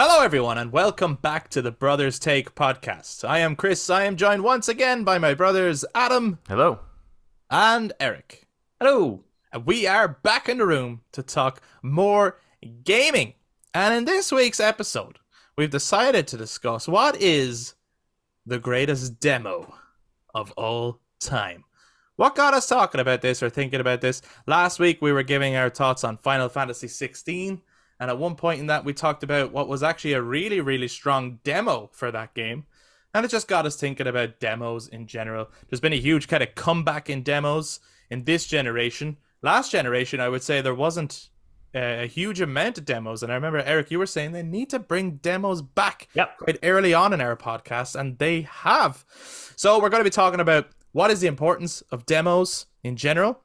Hello, everyone, and welcome back to the Brothers Take podcast. I am Chris. I am joined once again by my brothers Adam Hello. and Eric. Hello. And we are back in the room to talk more gaming. And in this week's episode, we've decided to discuss what is the greatest demo of all time. What got us talking about this or thinking about this? Last week, we were giving our thoughts on Final Fantasy 16. And at one point in that, we talked about what was actually a really, really strong demo for that game. And it just got us thinking about demos in general. There's been a huge kind of comeback in demos in this generation. Last generation, I would say there wasn't a huge amount of demos. And I remember, Eric, you were saying they need to bring demos back quite early on in our podcast. And they have. So we're going to be talking about what is the importance of demos in general.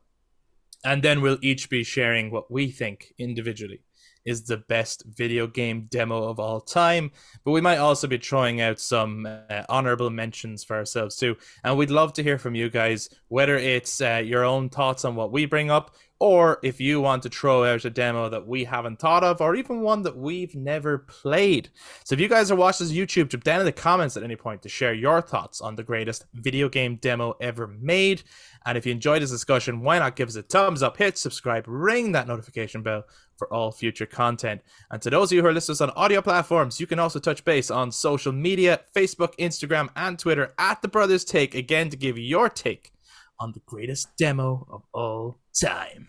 And then we'll each be sharing what we think individually is the best video game demo of all time. But we might also be throwing out some honorable mentions for ourselves too. And we'd love to hear from you guys, whether it's your own thoughts on what we bring up, or if you want to throw out a demo that we haven't thought of, or even one that we've never played. So if you guys are watching this YouTube, jump down in the comments at any point to share your thoughts on the greatest video game demo ever made. And if you enjoyed this discussion, why not give us a thumbs up, hit subscribe, ring that notification bell for all future content. And to those of you who are listeners on audio platforms, you can also touch base on social media, Facebook, Instagram, and Twitter at The Brothers Take, again, to give your take on the greatest demo of all time.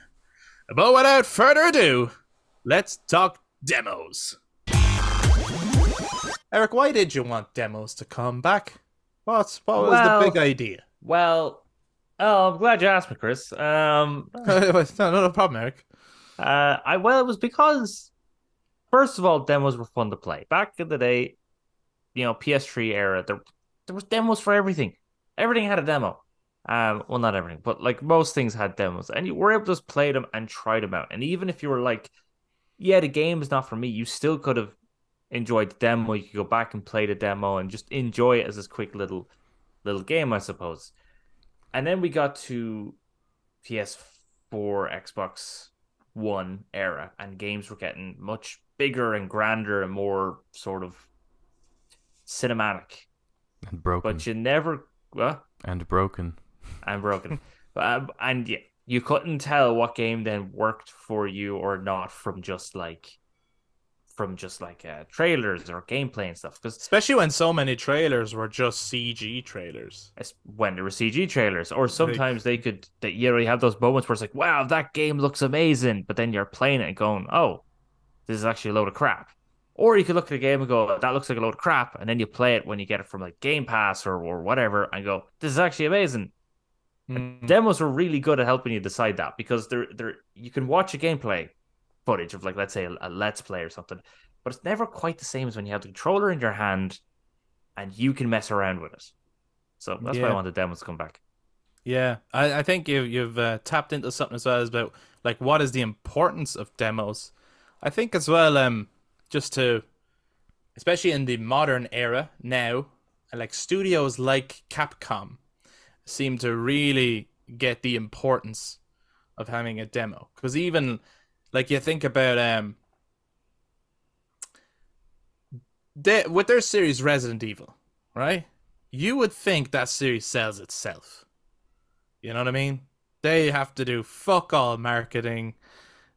But without further ado, let's talk demos. Eric, why did you want demos to come back? What was the big idea? I'm glad you asked me, Chris. No problem, Eric. It was because, first of all, demos were fun to play. Back in the day, PS3 era, there was demos for everything. Everything had a demo. Well, not everything, but like most things had demos, and you were able to just play them and try them out. And even if you were like, yeah, the game is not for me, you still could have enjoyed the demo. You could go back and play the demo and just enjoy it as this quick little game, I suppose. And then we got to PS4, Xbox One era, and games were getting much bigger and grander and more sort of cinematic. And broken. But you never... What? And broken. And broken. And yeah, you couldn't tell what game then worked for you or not from just like trailers or gameplay and stuff. Because especially when so many trailers were just CG trailers. When there were CG trailers, or sometimes you have those moments where it's like, wow, that game looks amazing, but then you're playing it and going, oh, this is actually a load of crap. Or you could look at the game and go, that looks like a load of crap, and then you play it when you get it from like Game Pass or whatever, and go, this is actually amazing. Demos are really good at helping you decide that, because you can watch a gameplay footage of, like, let's say a Let's Play or something, but it's never quite the same as when you have the controller in your hand and you can mess around with it. So that's why I want the demos to come back. Yeah, I think you've tapped into something as well, as about like what is the importance of demos. I think as well, just to, especially in the modern era now, like studios like Capcom seem to really get the importance of having a demo, because even like you think about with their series Resident Evil, right? You would think that series sells itself. You know what I mean? They have to do fuck all marketing.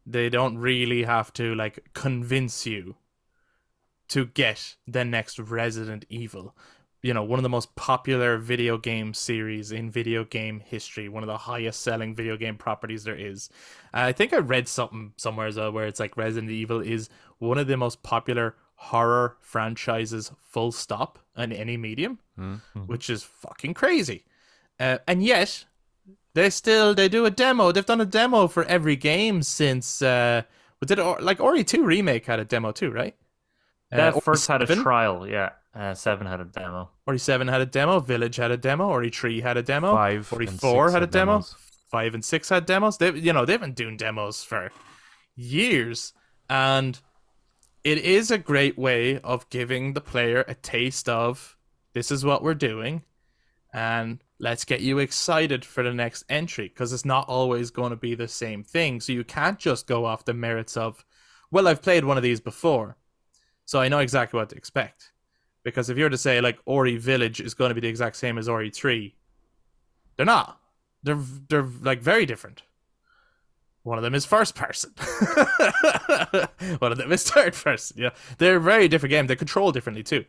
They don't really have to like convince you to get the next Resident Evil. You know, one of the most popular video game series in video game history, one of the highest selling video game properties there is. I think I read something somewhere as well where it's like Resident Evil is one of the most popular horror franchises, full stop, in any medium, which is fucking crazy. And yet, they do a demo. They've done a demo for every game since, like Ori 2 Remake had a demo too, right? That first had a trial, yeah. 7 had a demo. Ori 7 had a demo. Village had a demo. Ori 3 had a demo. Ori 4 had a demo. Demos. 5 and 6 had demos. They've been doing demos for years, and it is a great way of giving the player a taste of, this is what we're doing, and let's get you excited for the next entry, because it's not always going to be the same thing. So you can't just go off the merits of, well, I've played one of these before, So I know exactly what to expect. Because if you're to say like Ori Village is going to be the exact same as Ori 3, they're not. They're like very different. One of them is first person. One of them is third person. Yeah, they're very different games. They control differently too.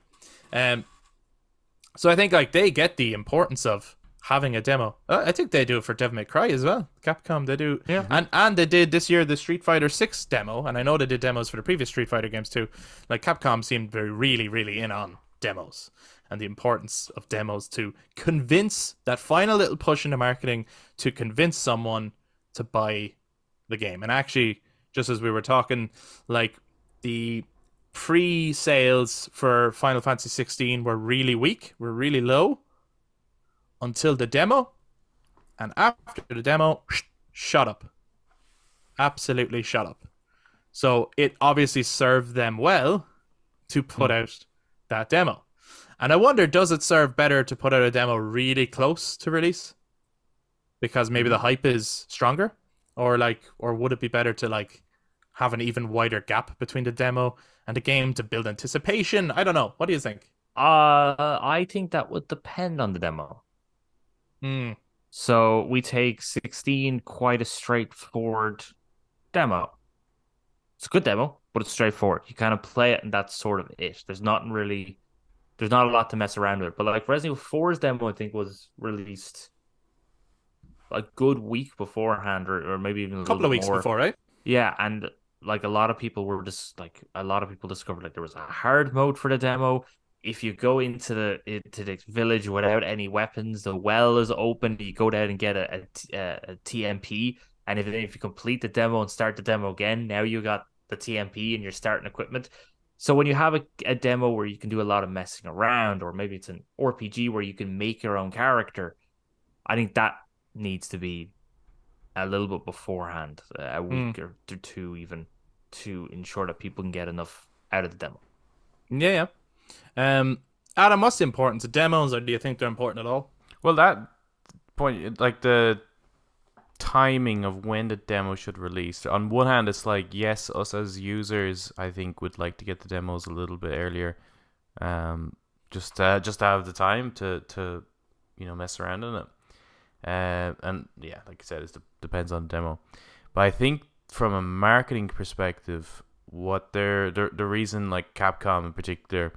So I think like they get the importance of having a demo. I think they do it for Devil May Cry as well. Capcom, they do. Yeah. And they did this year the Street Fighter 6 demo, and I know they did demos for the previous Street Fighter games too. Like Capcom seemed very really in on demos and the importance of demos to convince that final little push in the marketing to convince someone to buy the game. And actually, just as we were talking, like the pre-sales for Final Fantasy 16 were really weak, were really low until the demo, and after the demo, shut up. Absolutely shut up. So it obviously served them well to put out that demo. And I wonder, does it serve better to put out a demo really close to release? Because maybe the hype is stronger? Or would it be better to like have an even wider gap between the demo and the game to build anticipation? I don't know. What do you think? I think that would depend on the demo. So we take 16, quite a straightforward demo. It's a good demo, but it's straightforward. You kind of play it and that's sort of it. There's not a lot to mess around with. But like Resident Evil 4's demo, I think was released a good week beforehand, or maybe even a couple of weeks more. Before, right? Yeah, and like a lot of people discovered like there was a hard mode for the demo. If you go into the village without any weapons, the well is open. You go down and get a TMP, and if you complete the demo and start the demo again, now you got the TMP and you're starting equipment. So when you have a demo where you can do a lot of messing around, or maybe it's an RPG where you can make your own character, I think that needs to be a little bit beforehand, a week or two even, to ensure that people can get enough out of the demo. Yeah. Adam, what's the importance of demos, or do you think they're important at all? Well, that point, like the timing of when the demo should release. On one hand, it's like, yes, us as users, I think, would like to get the demos a little bit earlier, just to have the time to mess around in it. And yeah, like I said, it depends on the demo. But I think from a marketing perspective, what the reason like Capcom in particular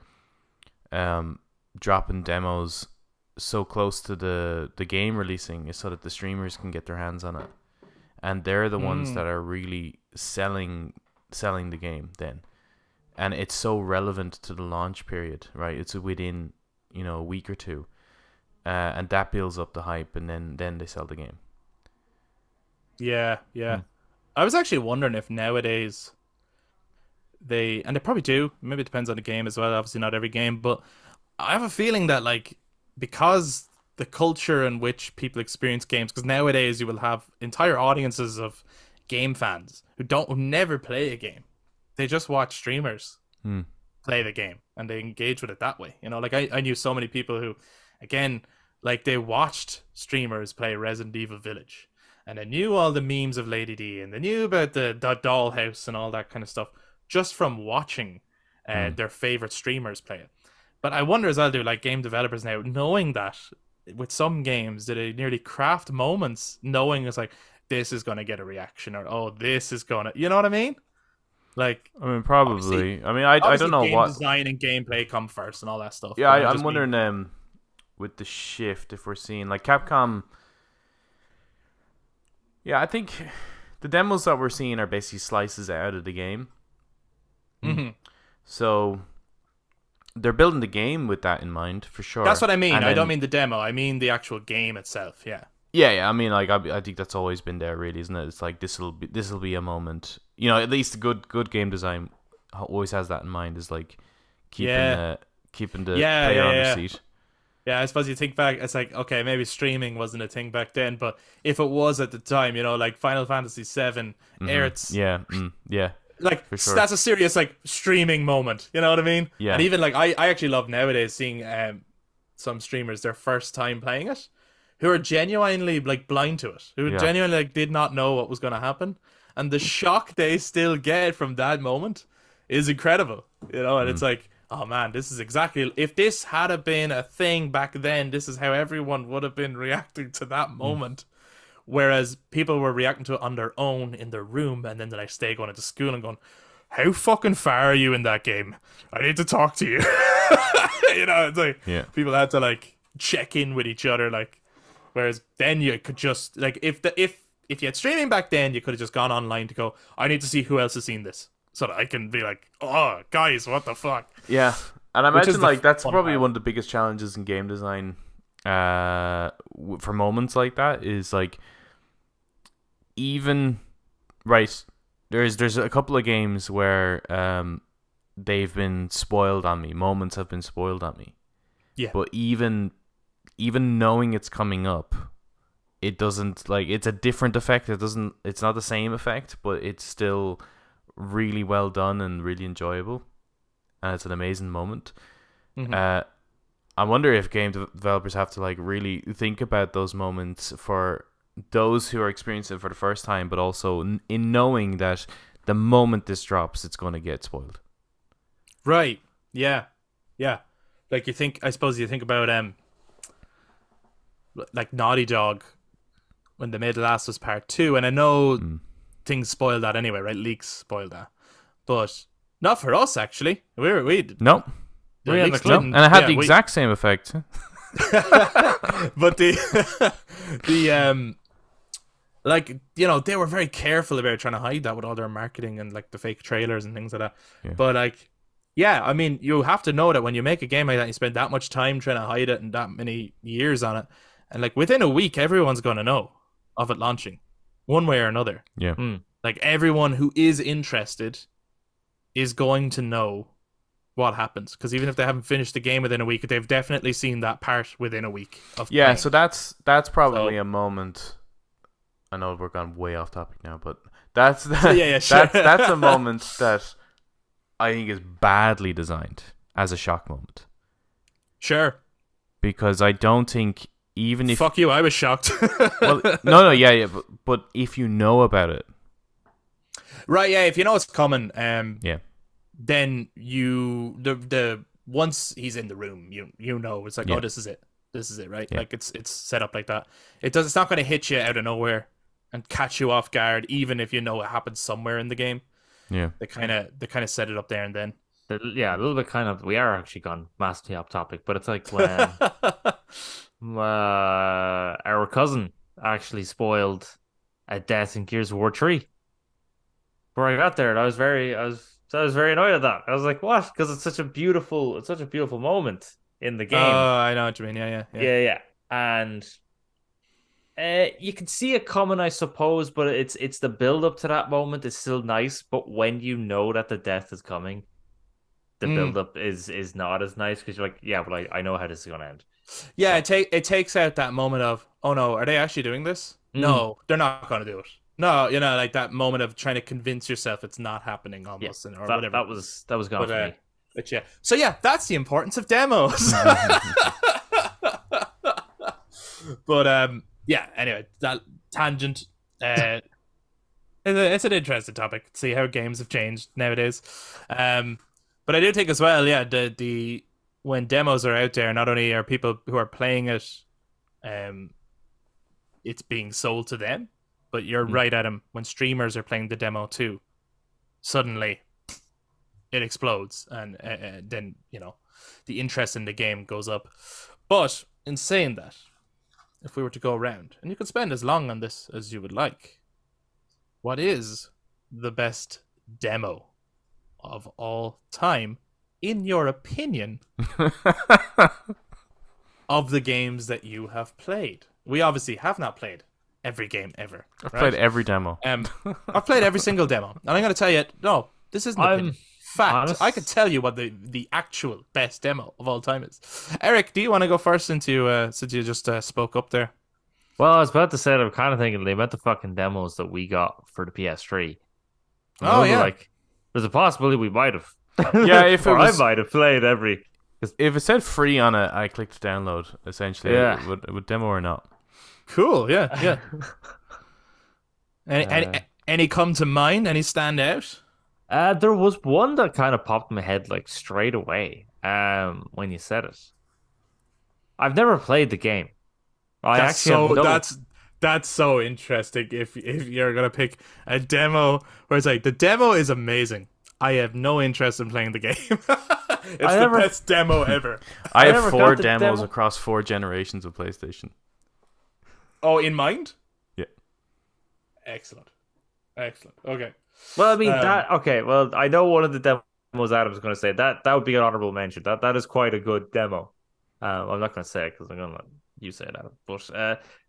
dropping demos so close to the game releasing is so that the streamers can get their hands on it, and they're the ones that are really selling the game then, and it's so relevant to the launch period, right? It's within a week or two, and that builds up the hype, and then they sell the game. Yeah. I was actually wondering if nowadays they probably do, maybe it depends on the game as well, obviously not every game, but I have a feeling that like, because the culture in which people experience games, because nowadays you will have entire audiences of game fans who never play a game. They just watch streamers play the game and they engage with it that way. Like I knew so many people who, again, like they watched streamers play Resident Evil Village, and they knew all the memes of Lady D, and they knew about the dollhouse and all that kind of stuff just from watching their favorite streamers play it. But I wonder as well, do like game developers now, knowing that with some games, do they nearly craft moments knowing it's like, this is going to get a reaction, or, oh, this is going to, you know what I mean? Like, I mean, probably. I mean, I don't know what design and gameplay come first and all that stuff. Yeah, I'm wondering with the shift, if we're seeing like Capcom. Yeah, I think the demos that we're seeing are basically slices out of the game. So they're building the game with that in mind, for sure. That's what I mean. I don't mean the demo. I mean the actual game itself. Yeah. Yeah. I mean, like I think that's always been there, really, isn't it? It's like this will be a moment. At least good game design always has that in mind. Is like keeping the player on the seat. Yeah, I suppose you think back, it's like, okay, maybe streaming wasn't a thing back then, but if it was at the time, like Final Fantasy VII, Earth's... Like, sure. That's a serious, like, streaming moment, you know what I mean? Yeah. And even, like, I actually love nowadays seeing some streamers, their first time playing it, who are genuinely, like, blind to it, who genuinely, like, did not know what was going to happen, and the shock they still get from that moment is incredible. You know, and it's like, oh man, this is exactly, if this had have been a thing back then, this is how everyone would have been reacting to that moment. Whereas people were reacting to it on their own in their room, and then the next day going into school and going, how fucking far are you in that game? I need to talk to you. You know, it's like people had to like check in with each other, like, whereas then you could just like, if you had streaming back then, you could have just gone online to go, I need to see who else has seen this, so that I can be like, oh guys, what the fuck. Yeah, and I imagine like that's probably part. one of the biggest challenges in game design for moments like that is like, even right, there's a couple of games where they've been spoiled on me. Moments have been spoiled on me. Yeah. But even knowing it's coming up, it doesn't, like, it's a different effect. It's not the same effect, but it's still really well done and really enjoyable. And it's an amazing moment. Mm-hmm. I wonder if game developers have to like really think about those moments for those who are experiencing it for the first time, but also in knowing that the moment this drops, it's going to get spoiled. Right. Yeah. Yeah. Like I suppose you think about like Naughty Dog when they made The Last of Us Part 2, and I know things spoiled that anyway, right? Leaks spoiled that. But not for us, actually. We No. and it had the exact same effect. But the like, you know, they were very careful about trying to hide that with all their marketing and like the fake trailers and things like that. Yeah. But like, yeah, I mean, you have to know that when you make a game like that, you spend that much time trying to hide it and that many years on it, and like within a week, everyone's going to know of it launching, one way or another. Yeah. Like everyone who is interested is going to know what happens, because even if they haven't finished the game within a week, they've definitely seen that part within a week of playing. So that's probably a moment. I know we're gone way off topic now, but that's sure. that's a moment that I think is badly designed as a shock moment. Sure. Because I don't think, even if fuck you, I was shocked. well, no, yeah, but if you know about it, right? Yeah, if you know it's coming, yeah, then you the once he's in the room, you know it's like, oh, this is it, right? Yeah. Like it's set up like that. It's not going to hit you out of nowhere and catch you off guard, even if you know it happens somewhere in the game. Yeah, they kind of set it up there and then. Yeah, a little bit kind of. We are actually gone massively off topic, but it's like when our cousin actually spoiled a death in Gears of War 3. Before I got there, and I was very annoyed at that. I was like, "What?" Because it's such a beautiful moment in the game. Oh, I know what you mean. Yeah. And you can see it coming, I suppose, but it's the build up to that moment is still nice. But when you know that the death is coming, the build up is not as nice, because you're like, yeah, but I know how this is gonna end. Yeah, so it takes out that moment of, oh no, are they actually doing this? No, they're not gonna do it. No, you know, like that moment of trying to convince yourself it's not happening almost, or whatever. That was gone for me. But yeah, so yeah, that's the importance of demos. But yeah. Anyway, that tangent. It's an interesting topic. See how games have changed nowadays. But I do think as well, yeah, the when demos are out there, not only are people who are playing it, it's being sold to them. But you're right, Adam. When streamers are playing the demo too, suddenly it explodes, and then, you know, the interest in the game goes up. But in saying that, if we were to go around, and you could spend as long on this as you would like, what is the best demo of all time, in your opinion, of the games that you have played? We obviously have not played every game ever. I've played every demo. I've played every single demo, and I'm going to tell you, no, this isn't opinion. Fact. I could tell you what the actual best demo of all time is. Eric, do you want to go first, since you just spoke up there? Well, I was about to say that I'm kind of thinking about the fucking demos that we got for the PS3. Oh, yeah. Like, there's a possibility we might have. Yeah, if I might have played every. If it said free on it, I clicked download. Essentially, yeah. Would demo or not? Cool. Yeah. Any come to mind? Any stand out? There was one that kind of popped in my head like straight away. When you said it, I've never played the game. I That's actually have so no. that's so interesting. If you're gonna pick a demo where it's like the demo is amazing, I have no interest in playing the game. It's I the never. best demo ever. I have never 4 got the demos demo. across 4 generations of PlayStation. Oh, in mind? Yeah. Excellent. Excellent. Okay. Well, I mean Um, that. Okay. Well, I know one of the demos Adam's going to say that would be an honorable mention. That is quite a good demo. I'm not going to say it because I'm going to let you say it, Adam. But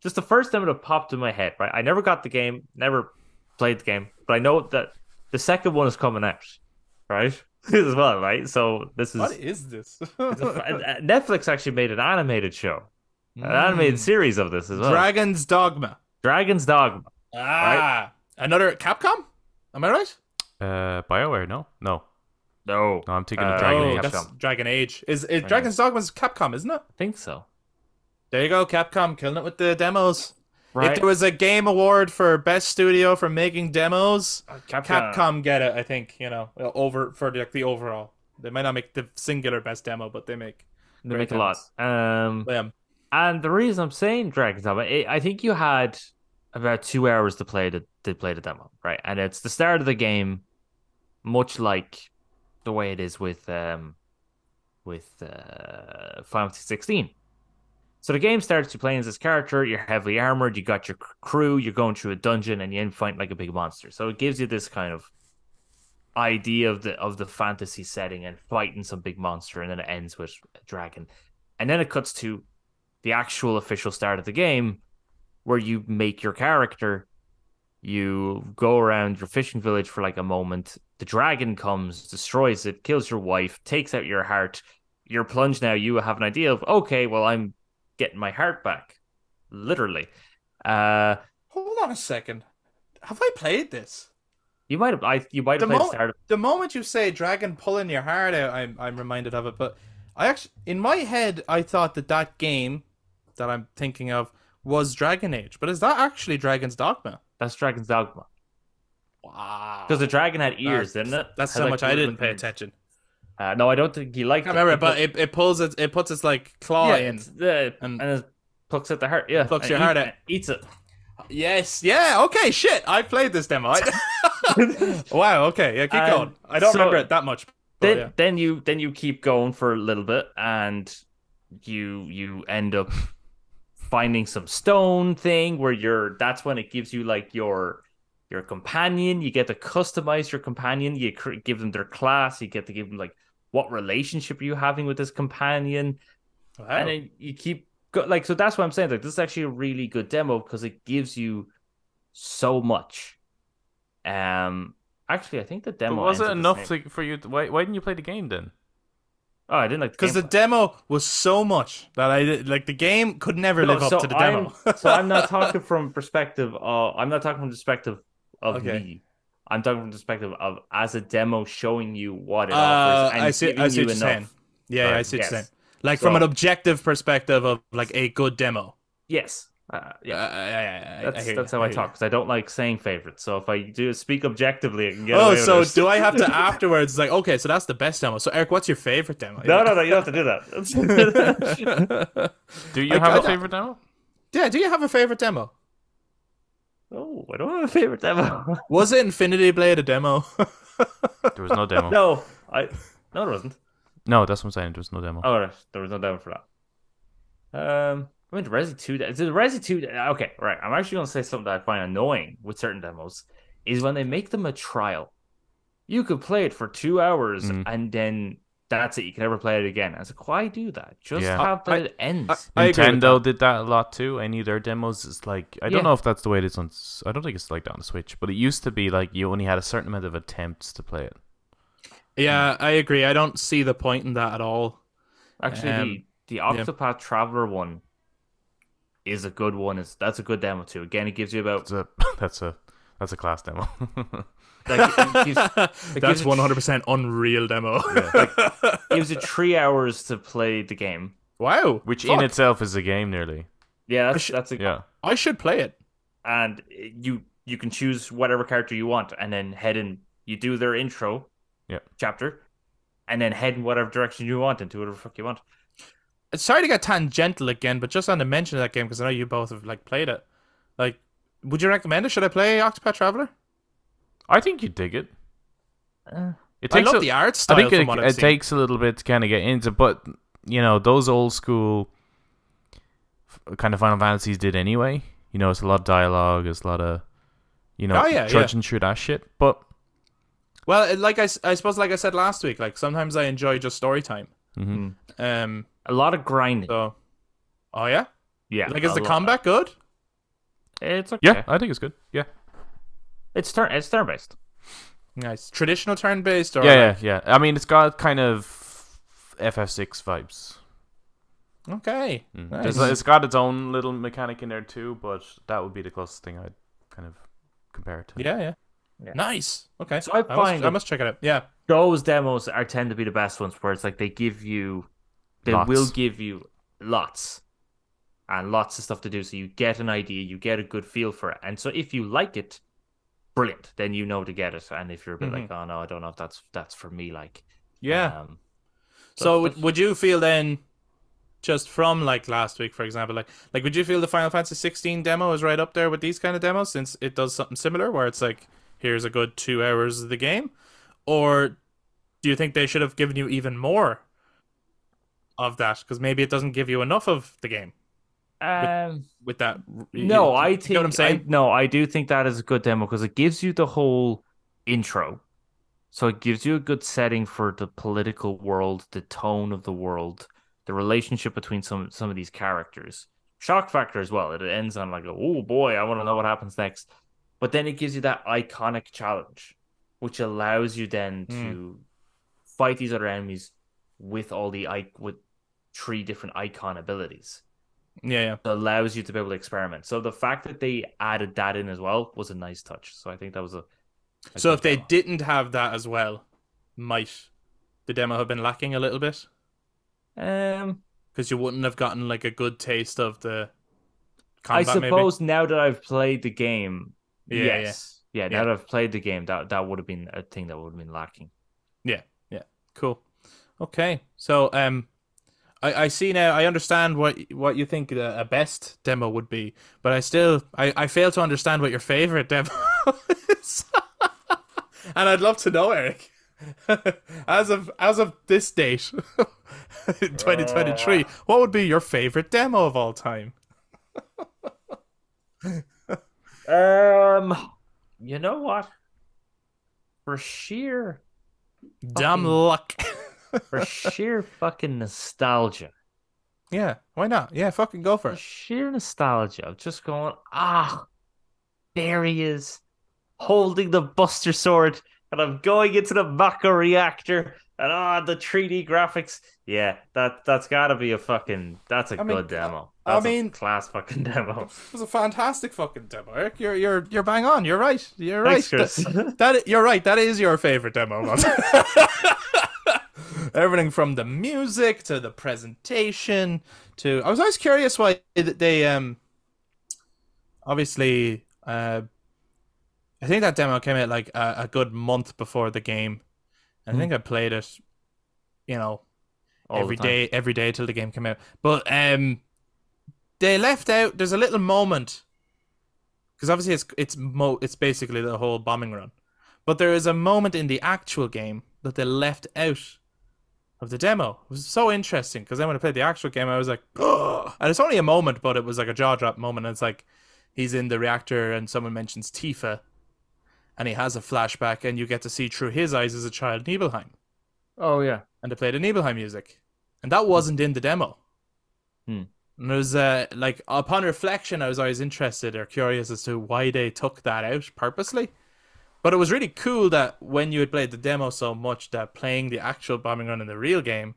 just the first demo that popped in my head. Right. I never got the game. Never played the game. But I know that the second one is coming out. Right. As well. Right. So this what is. is this? Netflix actually made an animated show, an animated Mm. series of this as well. Dragon's Dogma. Dragon's Dogma. Ah, another Capcom? Am I right? BioWare, no? No. No, I'm thinking of Uh, Dragon Oh, Age. Capcom. that's Dragon Age. Is Dragon Dragon's Dogma's Capcom, isn't it? I think so. There you go, Capcom killing it with the demos. Right. If there was a game award for best studio for making demos, Capcom get it. I think over for the overall. They might not make the singular best demo, but they make They great make a lot. demos. Yeah. And the reason I'm saying Dragon's Dogma, I think you had about 2 hours to play the demo, right? And it's the start of the game, much like the way it is with Final Fantasy 16. So the game starts you playing as this character. You're heavily armored. You got your crew. You're going through a dungeon, and you end fighting like a big monster. So it gives you this kind of idea of the fantasy setting and fighting some big monster, and then it ends with a dragon, and then it cuts to the actual official start of the game, where you make your character. You go around your fishing village for like a moment. The dragon comes, destroys it, kills your wife, takes out your heart. You're plunged now. You have an idea of, okay, well, I'm getting my heart back, literally. Hold on a second. Have I played this? You might have played the start of. The moment you say dragon pulling your heart out, I'm reminded of it. But I actually, in my head, I thought that game that I'm thinking of was Dragon Age. But is that actually Dragon's Dogma? That's Dragon's Dogma. Wow. Because the dragon had ears, didn't it? That's Had, so like, much I little didn't pay ears. attention. No, I don't think he liked I it. remember, but it pulls it puts its like claw yeah, in. and it plucks at the heart. Yeah, Plucks and your heart out. Eats it. Yes, yeah, okay, shit. I played this demo. Wow, okay, yeah, keep going. I don't so remember it that much. But Then yeah. then you keep going for a little bit, and you end up finding some stone thing where that's when it gives you like your companion. You get to customize your companion. You give them their class. You get to give them like what relationship are you having with this companion, Wow. and then you keep like, so that's what I'm saying. Like, this is actually a really good demo because it gives you so much. Actually, I think the But demo was ends it at the enough same- for you? Why didn't you play the game then? Oh, I didn't like Because the gameplay. demo was so much that I did, like the game could never live up to the demo. So I'm not talking from perspective of Okay. me. I'm talking from the perspective of as a demo showing you what it offers and I see giving what you you're enough. saying. Yeah, Right, I see what yes. you're saying. Like So- from an objective perspective of like a good demo. Yes. Yeah, That's how I talk because I don't like saying favorites. So if I do speak objectively, I can get Oh, away so with it. do I have to afterwards? Like, okay, so that's the best demo. So Eric, what's your favorite demo? No, you don't have to do that. Do you Like, have I a don't- favorite demo? Yeah, do you have a favorite demo? Oh, I don't have a favorite demo. Was it Infinity Blade a demo? There was no demo. No, there wasn't. No, that's what I'm saying. There was no demo. Oh, there was no demo for that. I mean, Resi 2. The Resi 2. Okay, right. I'm actually going to say something that I find annoying with certain demos is when they make them a trial. You could play it for 2 hours and then that's it. You can never play it again. I was like, why do that? Just Yeah. have the end. I agree with Nintendo that. did that a lot too. Any of their demos is like, I don't Yeah. know if that's the way it is on. I don't think it's like that on the Switch, but it used to be like you only had a certain amount of attempts to play it. Yeah, I agree. I don't see the point in that at all. Actually, the Octopath Traveler one is a good one. That's a good demo too. Again, it gives you about That's a class demo. like, it gives, That's gives you 100% unreal demo. gives you 3 hours to play the game. Wow. Which fuck. in itself is a game nearly. Yeah, that's a Yeah. I should play it. and you can choose whatever character you want and then head in you do their intro Yeah. chapter, and then head in whatever direction you want and do whatever the fuck you want. Sorry to get tangential again, but just on the mention of that game, because I know you both have like played it. Like, would you recommend it? Should I play Octopath Traveler? I think you dig it. It I takes love the art style. I think from what I've it seen. takes a little bit to kind of get into, but you know those old school kind of Final Fantasies did anyway. You know, it's a lot of dialogue, it's a lot of trudging through that shit. But well, I suppose, like I said last week, like sometimes I enjoy just story time. A lot of grinding. So, oh yeah, Yeah. like is the a lot. combat good? It's okay. yeah, I think it's good. Yeah, It's turn based. Nice. Traditional turn based, or yeah. I mean, it's got kind of FF6 vibes. Okay. Nice. It's got its own little mechanic in there too, but that would be the closest thing I'd kind of compare it to. Yeah. Yeah. Nice. Okay. So I find I must check it out. Yeah. those demos tend to be the best ones, where it's like they Lots. will give you lots and lots of stuff to do, so you get an idea, you get a good feel for it, and so if you like it, brilliant, then you know to get it. And if you're a bit like, oh no, I don't know if that's for me, like, Yeah. So would you feel then, just from like last week, for example, like would you feel the Final Fantasy 16 demo is right up there with these kind of demos, since it does something similar where it's like, here's a good 2 hours of the game? Or do you think they should have given you even more of that, because maybe it doesn't give you enough of the game with that? No, I you know what I'm saying? I do think that is a good demo, because it gives you the whole intro. So it gives you a good setting for the political world, the tone of the world, the relationship between some of these characters. Shock factor as well. It ends on like, oh boy, I want to know what happens next. But then it gives you that iconic challenge, which allows you then to fight these other enemies with with 3 different icon abilities. Yeah. It allows you to be able to experiment. So the fact that they added that in as well was a nice touch. So I think that was a So good if they demo. didn't have that as well, might the demo have been lacking a little bit? Because you wouldn't have gotten like a good taste of the I combat, suppose now that I've played the game, Yeah, yes. Yeah, now that I've played the game, that would have been a thing that would have been lacking. Yeah. Cool. Okay. So I see now. I understand what you think a best demo would be, but I fail to understand what your favorite demo is. And I'd love to know, Eric. as of this date, 2023, what would be your favorite demo of all time? You know what? For sheer Dumb luck. for sheer fucking nostalgia. Yeah, why not? Yeah, fucking go for For it. sheer nostalgia of just going, there he is, holding the Buster Sword, and I'm going into the Mako reactor, and the 3D graphics. Yeah, that's gotta be that's a good demo. That's a class fucking demo. It was a fantastic fucking demo, Eric. You're bang on. You're right. You're Thanks, right. Chris. You're right. That is your favorite demo. Everything from the music to the presentation to. I was always curious why they obviously I think that demo came out like a good month before the game. I think I played it, every day till the game came out. But they left out. There's a little moment because obviously it's basically the whole bombing run, but there is a moment in the actual game that they left out of the demo. It was so interesting because then when I played the actual game, I was like, oh! And it's only a moment, but it was like a jaw drop moment. And it's like he's in the reactor and someone mentions Tifa, and he has a flashback, and you get to see through his eyes as a child Nibelheim. Oh yeah, And they played the Nibelheim music, and that wasn't in the demo. And it was like upon reflection, I was always interested or curious as to why they took that out purposely. But it was really cool that when you had played the demo so much, that playing the actual bombing run in the real game,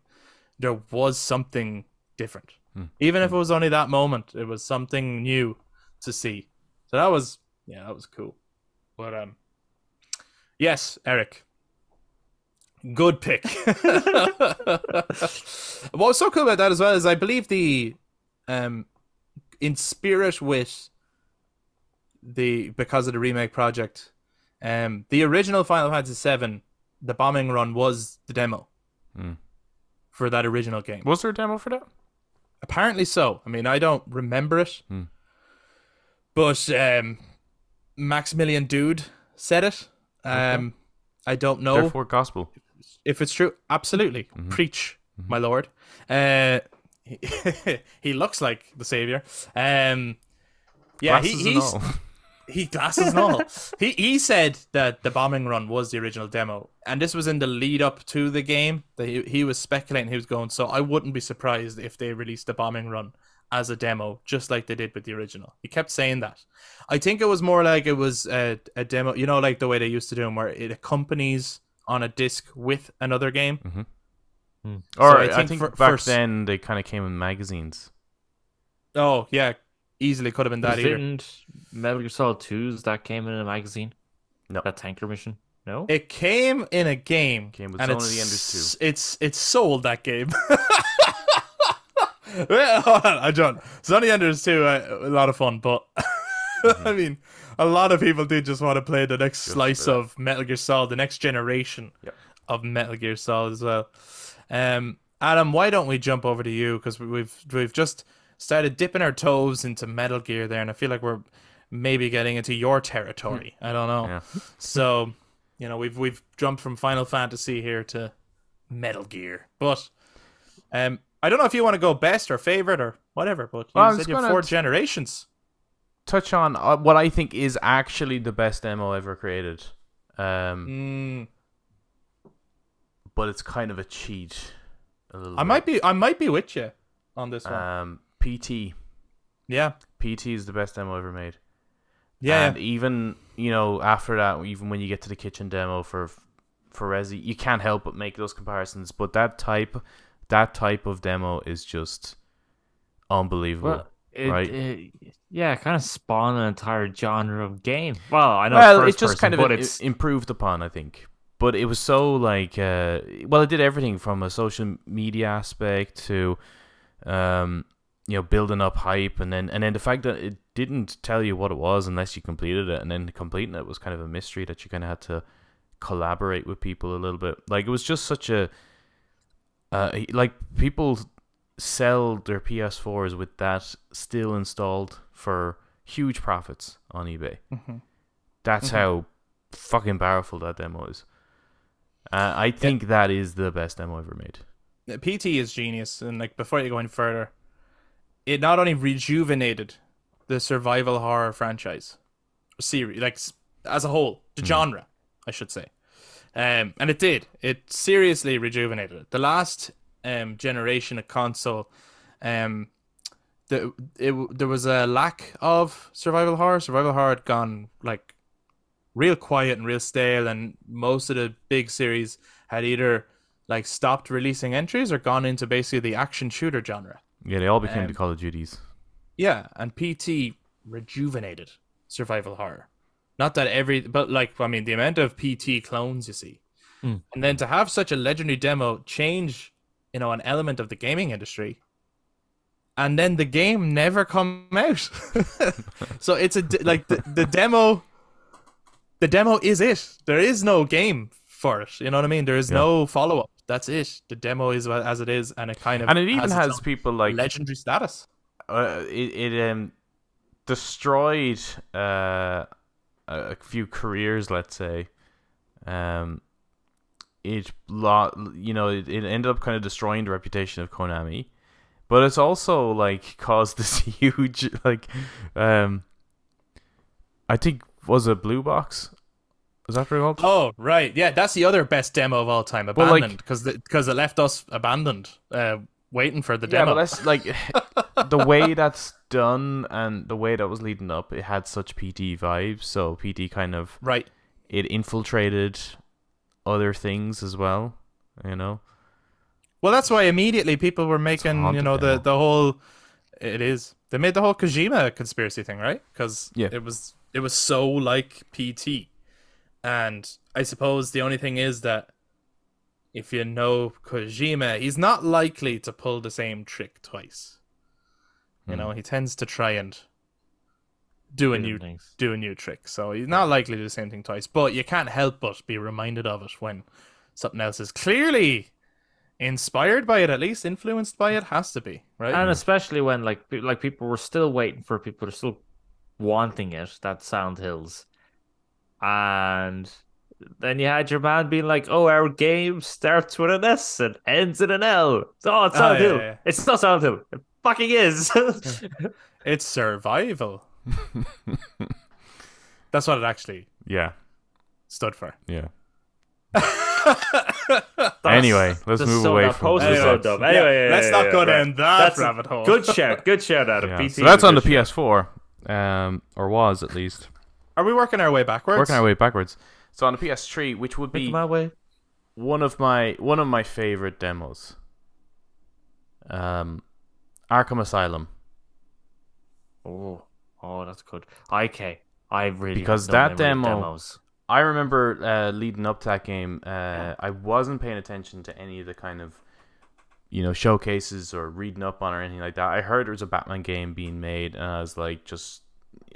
there was something different. Even if it was only that moment, it was something new to see. So that was cool. But yes, Eric, good pick. What was so cool about that as well is I believe in spirit with because of the remake project, The original Final Fantasy VII, the bombing run was the demo for that original game. Was there a demo for that? Apparently so. I mean, I don't remember it, but Maximilian Dude said it. I don't know Therefore, gospel. if it's true. Absolutely, preach, my lord. He looks like the savior. Yeah, Glasses and all. he glasses and all. He said that the bombing run was the original demo, and this was in the lead up to the game. That he was speculating he was going. So I wouldn't be surprised if they released the bombing run as a demo, just like they did with the original. He kept saying that. I think it was more like it was a demo, you know, like the way they used to do them, where it accompanies on a disc with another game. Or So I think back then they kind of came in magazines. Oh yeah, easily could have been that either. Didn't Metal Gear Solid 2's that came in a magazine? No. That tanker mission? No? It came in a game, Came with and Zone of the Enders 2. It's sold that game. Wait, hold on, John. Zone of the Enders 2, a lot of fun, but I mean, a lot of people did just want to play the next slice of Metal Gear Solid, the next generation of Metal Gear Solid as well. Adam, why don't we jump over to you, because we've just started dipping our toes into Metal Gear there, and I feel like we're maybe getting into your territory. I don't know. Yeah. So, you know, we've jumped from Final Fantasy here to Metal Gear, but I don't know if you want to go best or favorite or whatever. But you said you have 4 generations. Touch on what I think is actually the best demo ever created. But it's kind of a cheat. I might be with you on this one. PT. Yeah. PT is the best demo ever made. Yeah. And even, you know, after that, even when you get to the kitchen demo for Resi, you can't help but make those comparisons. But that type of demo is just unbelievable. Well, right? It kind of spawned an entire genre of game. Well, I know. Well, first it just person, kind but of it's improved upon, I think. But it was so like, well, it did everything from a social media aspect to, you know, building up hype, and then the fact that it didn't tell you what it was unless you completed it, and then completing it was kind of a mystery that you kind of had to collaborate with people a little bit. Like, it was just such a, like, people sell their PS4s with that still installed for huge profits on eBay. That's how fucking powerful that demo is. I think that is the best demo ever made. PT is genius, and like, before you go any further, it not only rejuvenated the survival horror franchise series, like as a whole, the genre, I should say, and it did. It seriously rejuvenated it. The last generation of console, there was a lack of survival horror. Survival horror had gone like real quiet and real stale, and most of the big series had either like stopped releasing entries or gone into basically the action shooter genre. Yeah, they all became the Call of Duties. Yeah, and PT rejuvenated survival horror. Not that but like, I mean, the amount of PT clones you see, and then to have such a legendary demo change, you know, an element of the gaming industry, and then the game never come out. So it's the demo. The demo is it. There is no game for it. You know what I mean? There is no follow up. That's it. The demo is as it is, and it kind of, and it even has people like legendary status. It destroyed a few careers, let's say. It ended up kind of destroying the reputation of Konami, but it's also like caused this huge like I think, was it Blue Box? Was that what it called? Oh, right. Yeah, that's the other best demo of all time. Abandoned, because it left us abandoned, waiting for the demo. Yeah, but that's like the way that's done and the way that was leading up. It had such PT vibes, so PT kind of it infiltrated other things as well. You know. Well, that's why immediately people were making, you know, the whole. It is. They made the whole Kojima conspiracy thing, right? Because it was so like PT. And I suppose the only thing is that if you know Kojima, he's not likely to pull the same trick twice. You know, he tends to try and do a Doing things. new trick. So he's not likely to do the same thing twice. But you can't help but be reminded of it when something else is clearly inspired by it, at least influenced by it. Has to be, right? And especially when like people were still waiting for people are still wanting it, that Sound Hills. And then you had your man being like, "Oh, our game starts with an S and ends in an L. Oh, it's Sound Hill. yeah. It's not Sound Hill. It fucking is." It's survival. That's what it actually Yeah. stood for. Yeah. Anyway, let's move away from post was Anyway, so dumb. yeah, Anyway, let's not go down that That's rabbit hole. Good shout out of Yeah. BT. So that's on the Good shout. PS4, or was at least. Are we working our way backwards? Working our way backwards. So on the PS3, which would Make be my way. one of my favorite demos. Arkham Asylum. Oh, that's good. IK. I really Because have no that memory of demo- demos. I remember leading up to that game, I wasn't paying attention to any of the kind of, showcases or reading up on or anything like that. I heard there was a Batman game being made, and I was like, just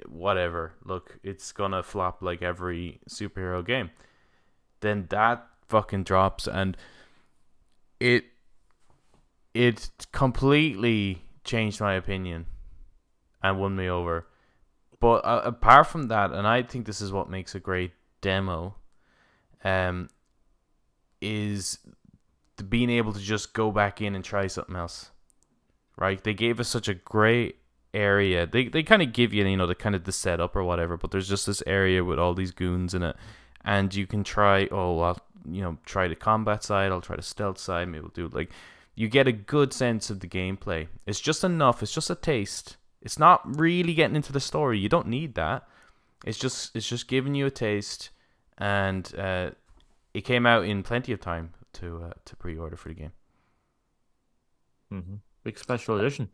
whatever. Look, it's gonna flop like every superhero game. Then that fucking drops, and it completely changed my opinion and won me over. But apart from that, and I think this is what makes a great demo, is the being able to just go back in and try something else. Right? They gave us such a great area. They kind of give you, the kind of the setup or whatever, but there's just this area with all these goons in it, and you can try, I'll try the combat side, I'll try the stealth side, maybe we'll do like, you get a good sense of the gameplay. It's just enough, it's just a taste. It's not really getting into the story. You don't need that. It's just giving you a taste, and it came out in plenty of time to pre-order for the game. Mm-hmm. Big special edition.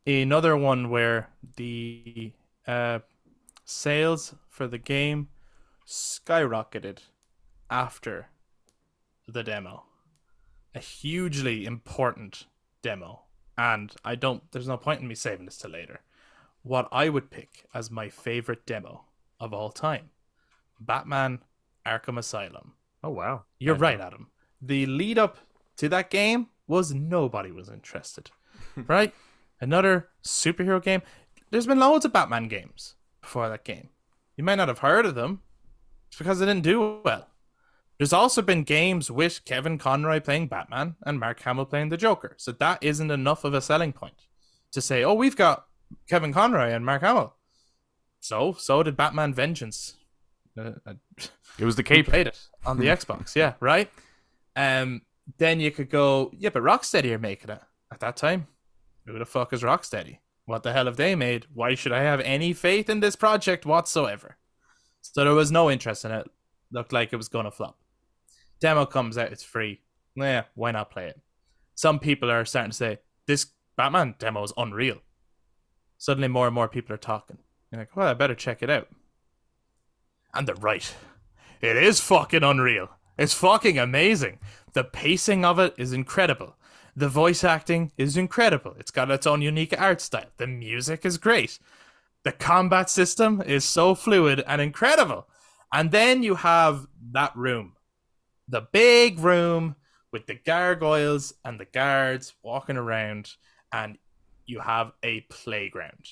Another one where the sales for the game skyrocketed after the demo. A hugely important demo. And there's no point in me saving this till later. What I would pick as my favorite demo of all time: Batman Arkham Asylum. Oh wow. You're right, Adam. The lead up to that game was nobody was interested. Right? Another superhero game. There's been loads of Batman games before that game. You might not have heard of them. It's because they didn't do well. There's also been games with Kevin Conroy playing Batman and Mark Hamill playing the Joker. So that isn't enough of a selling point to say, oh, we've got Kevin Conroy and Mark Hamill. So did Batman Vengeance. It was the You cape. played it on the Xbox, yeah, right? Then you could go, yeah, but Rocksteady are making it at that time. Who the fuck is Rocksteady? What the hell have they made? Why should I have any faith in this project whatsoever? So there was no interest in it. Looked like it was going to flop. Demo comes out, it's free. Yeah, why not play it? Some people are starting to say, this Batman demo is unreal. Suddenly more and more people are talking. You're like, well, I better check it out. And they're right. It is fucking unreal. It's fucking amazing. The pacing of it is incredible. The voice acting is incredible. It's got its own unique art style. The music is great. The combat system is so fluid and incredible. And then you have that room. The big room with the gargoyles and the guards walking around, and you have a playground.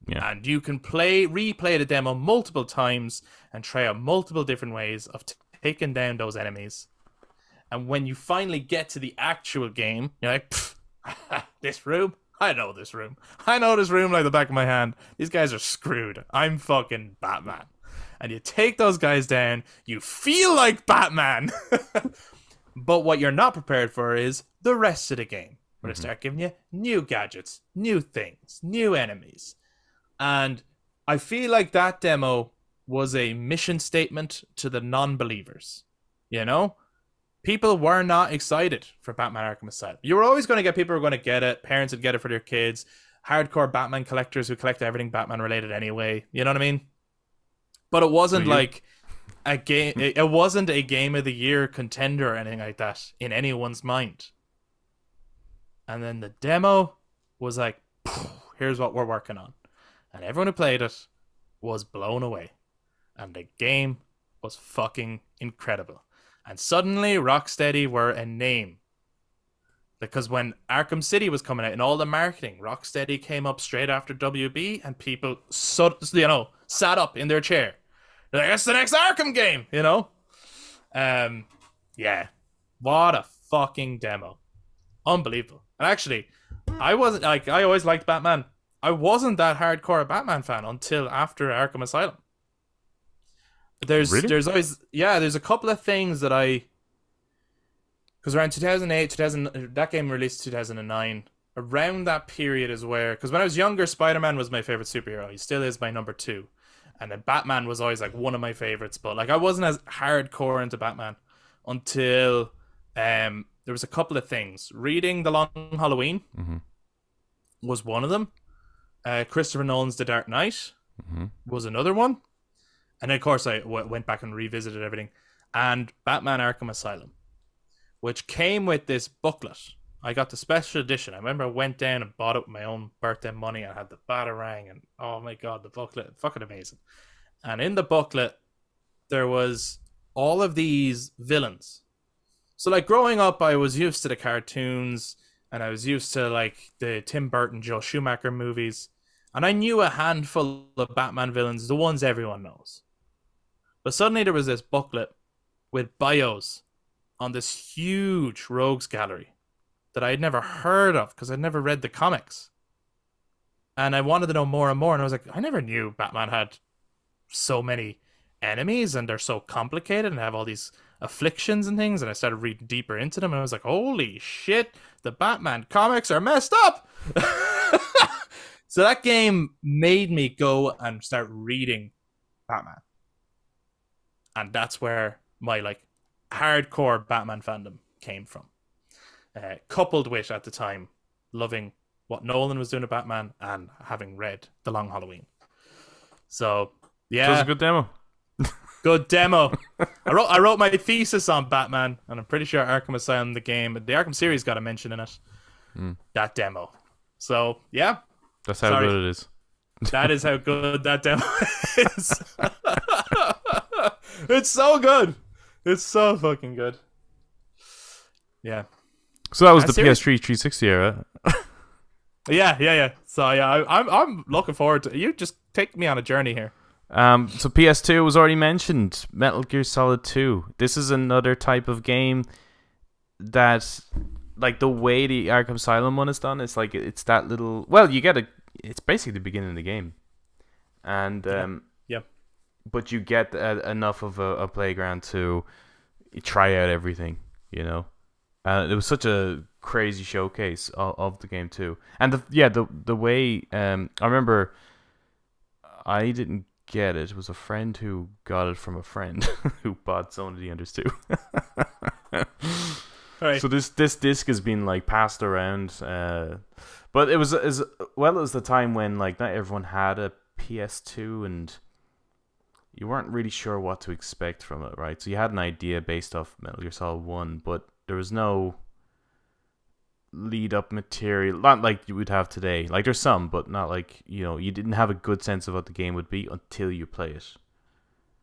Yeah. And you can replay the demo multiple times and try out multiple different ways of taking down those enemies. And when you finally get to the actual game, you're like, this room? I know this room. I know this room like the back of my hand. These guys are screwed. I'm fucking Batman. And you take those guys down, you feel like Batman. But what you're not prepared for is the rest of the game, where they start giving you new gadgets, new things, new enemies. And I feel like that demo was a mission statement to the non-believers. You know? People were not excited for Batman Arkham Asylum. You were always going to get people who were going to get it. Parents would get it for their kids. Hardcore Batman collectors who collect everything Batman related anyway. You know what I mean? But it wasn't like a game. It wasn't a Game of the Year contender or anything like that in anyone's mind. And then the demo was like, here's what we're working on. And everyone who played it was blown away, and the game was fucking incredible. And suddenly, Rocksteady were a name. Because when Arkham City was coming out and all the marketing, Rocksteady came up straight after WB, and people, sat up in their chair. They're like, "That's the next Arkham game," you know. Yeah, what a fucking demo, unbelievable. And actually, I always liked Batman. I wasn't that hardcore a Batman fan until after Arkham Asylum. There's always there's a couple of things that because around 2008, that game released 2009. Around that period is where, because when I was younger, Spider-Man was my favorite superhero. He still is my number 2, and then Batman was always like one of my favorites. But like I wasn't as hardcore into Batman until there was a couple of things. Reading The Long Halloween was one of them. Christopher Nolan's The Dark Knight was another one. And then, of course, I went back and revisited everything. And Batman Arkham Asylum, which came with this booklet. I got the special edition. I remember I went down and bought it with my own birthday money. I had the Batarang, and oh my god, the booklet, fucking amazing. And in the booklet, there was all of these villains. So, like, growing up, I was used to the cartoons, and I was used to, like, the Tim Burton, Joe Schumacher movies. And I knew a handful of Batman villains, the ones everyone knows. But suddenly there was this booklet with bios on this huge rogues gallery that I had never heard of because I'd never read the comics. And I wanted to know more and more. And I was like, I never knew Batman had so many enemies and they're so complicated and have all these afflictions and things. And I started reading deeper into them. And I was like, holy shit, the Batman comics are messed up. So that game made me go and start reading Batman. And that's where my like hardcore Batman fandom came from. Coupled with, at the time, loving what Nolan was doing to Batman and having read The Long Halloween. So, yeah. It was a good demo. Good demo. I wrote my thesis on Batman, and I'm pretty sure Arkham Asylum, the Arkham series, got a mention in it. That demo. So, yeah. That's how good it is. That is how good that demo is. It's so good. It's so fucking good. Yeah. So that was the PS3 360 era. Yeah. So yeah, I'm looking forward to you. Just take me on a journey here. So PS2 was already mentioned. Metal Gear Solid 2. This is another type of game that, like, the way the Arkham Asylum one is done, it's like it's that little. Well, it's basically the beginning of the game, and but you get enough of a playground to try out everything, you know. It was such a crazy showcase of the game too, and the way I remember, I didn't get it. It was a friend who got it from a friend who bought Zone of the Enders 2. Right. So this disc has been like passed around, but it was as well as the time when like not everyone had a PS2 and you weren't really sure what to expect from it, right? So you had an idea based off Metal Gear Solid 1, but there was no lead up material, not like you would have today. Like there's some, but not like, you know, you didn't have a good sense of what the game would be until you play it.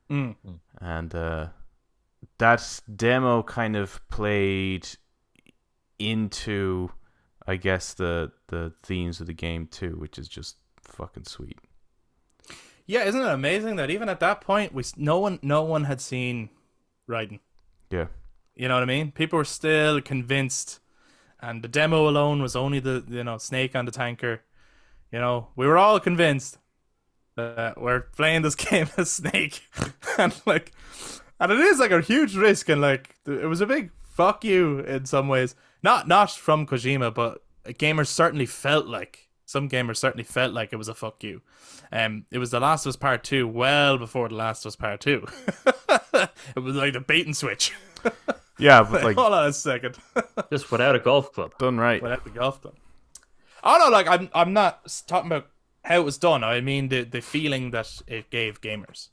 And that demo kind of played into, I guess, the themes of the game too, which is just fucking sweet. Yeah, isn't it amazing that even at that point, no one had seen Raiden? Yeah. You know what I mean? People were still convinced, and the demo alone was only the Snake on the tanker. You know, we were all convinced that we're playing this game as Snake, and it is like a huge risk, and like it was a big fuck you in some ways. Not from Kojima, but gamers certainly felt like. Some gamers certainly felt like it was a fuck you. It was The Last of Us Part 2, well before The Last of Us Part 2. It was like the bait and switch. Yeah, but like, hold on a second. Just without a golf club. Done right. Without the golf club. Oh no, like I'm not talking about how it was done. I mean the feeling that it gave gamers.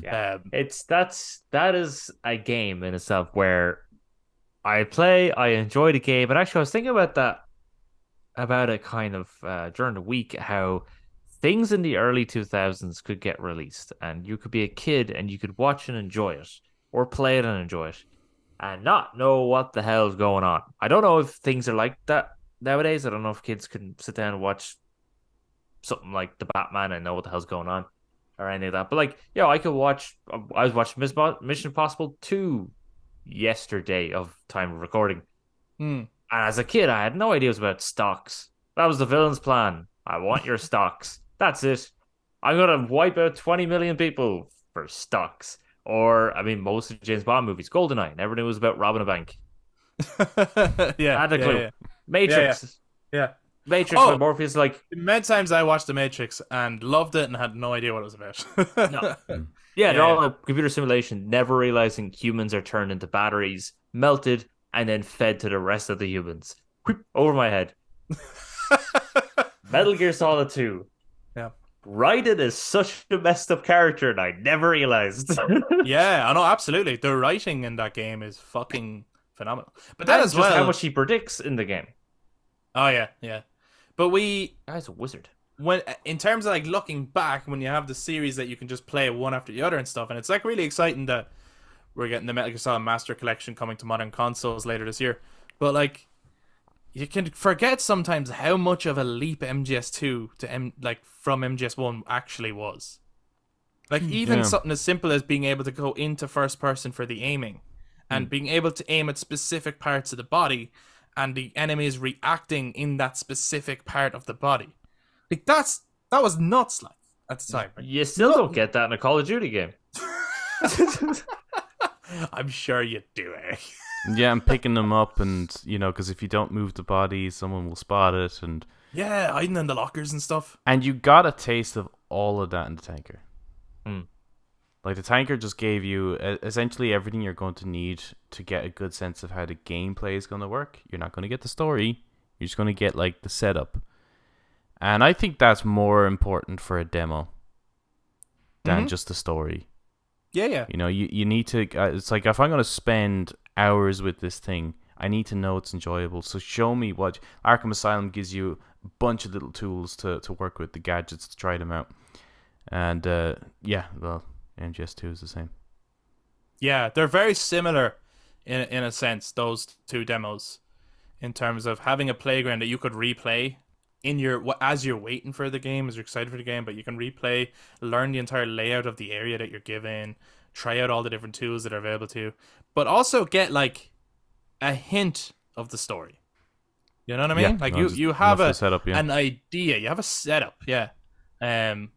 Yeah. That is a game in itself where I enjoy the game, and actually I was thinking about it kind of during the week, how things in the early 2000s could get released, and you could be a kid and you could watch and enjoy it, or play it and enjoy it, and not know what the hell's going on. I don't know if things are like that nowadays. I don't know if kids can sit down and watch something like the Batman and know what the hell's going on or any of that. But like, yeah, I could watch. I was watching Mission Impossible 2 yesterday of time of recording, Hmm. and as a kid, I had no idea it was about stocks. That was the villain's plan. I want your stocks. That's it. I'm gonna wipe out 20 million people for stocks. Or, I mean, most of James Bond movies, GoldenEye, never knew it was about robbing a bank. Yeah. I had a clue. Yeah. Matrix. Yeah. Matrix, Oh. where Morpheus like, Many times I watched The Matrix and loved it and had no idea what it was about. no. Yeah, they're all a computer simulation, never realizing humans are turned into batteries, melted, and then fed to the rest of the humans. Whoop, over my head. Metal Gear Solid 2. Yeah. Raiden is such a messed up character, and I never realized. Yeah, I know, absolutely. The writing in that game is fucking phenomenal. But then And as just well, how much he predicts in the game. oh yeah, yeah. But Guy's a wizard. when in terms of like looking back, when you have the series that you can just play one after the other and stuff, and it's like really exciting that we're getting the Metal Gear Solid Master Collection coming to modern consoles later this year. But like, you can forget sometimes how much of a leap MGS2 to from MGS1 actually was. Like even Yeah. something as simple as being able to go into first person for the aiming, and being able to aim at specific parts of the body, and the enemy is reacting in that specific part of the body. Like that was nuts, like at the time. Right? You still don't get that in a Call of Duty game. I'm sure you do, eh? Yeah, I'm picking them up, and because if you don't move the body, someone will spot it, and Yeah, hiding in the lockers and stuff. you got a taste of all of that in the tanker. Hmm. Like the tanker just gave you essentially everything you're going to need to get a good sense of how the gameplay is going to work. You're not going to get the story; you're just going to get like the setup, and I think that's more important for a demo than just the story. Yeah. You need to. It's like if I'm going to spend hours with this thing, I need to know it's enjoyable. So show me what Arkham Asylum gives you a bunch of little tools to work with, the gadgets to try them out. And well, MGS2 is the same. Yeah, they're very similar in a sense, those two demos, in terms of having a playground that you could replay in as you're waiting for the game, as you're excited for the game, but you can replay, learn the entire layout of the area that you're given, try out all the different tools that are available to you, but also get like a hint of the story. You know what I mean? Yeah, like no, you have enough for setup, yeah. an idea, you have a setup, yeah. And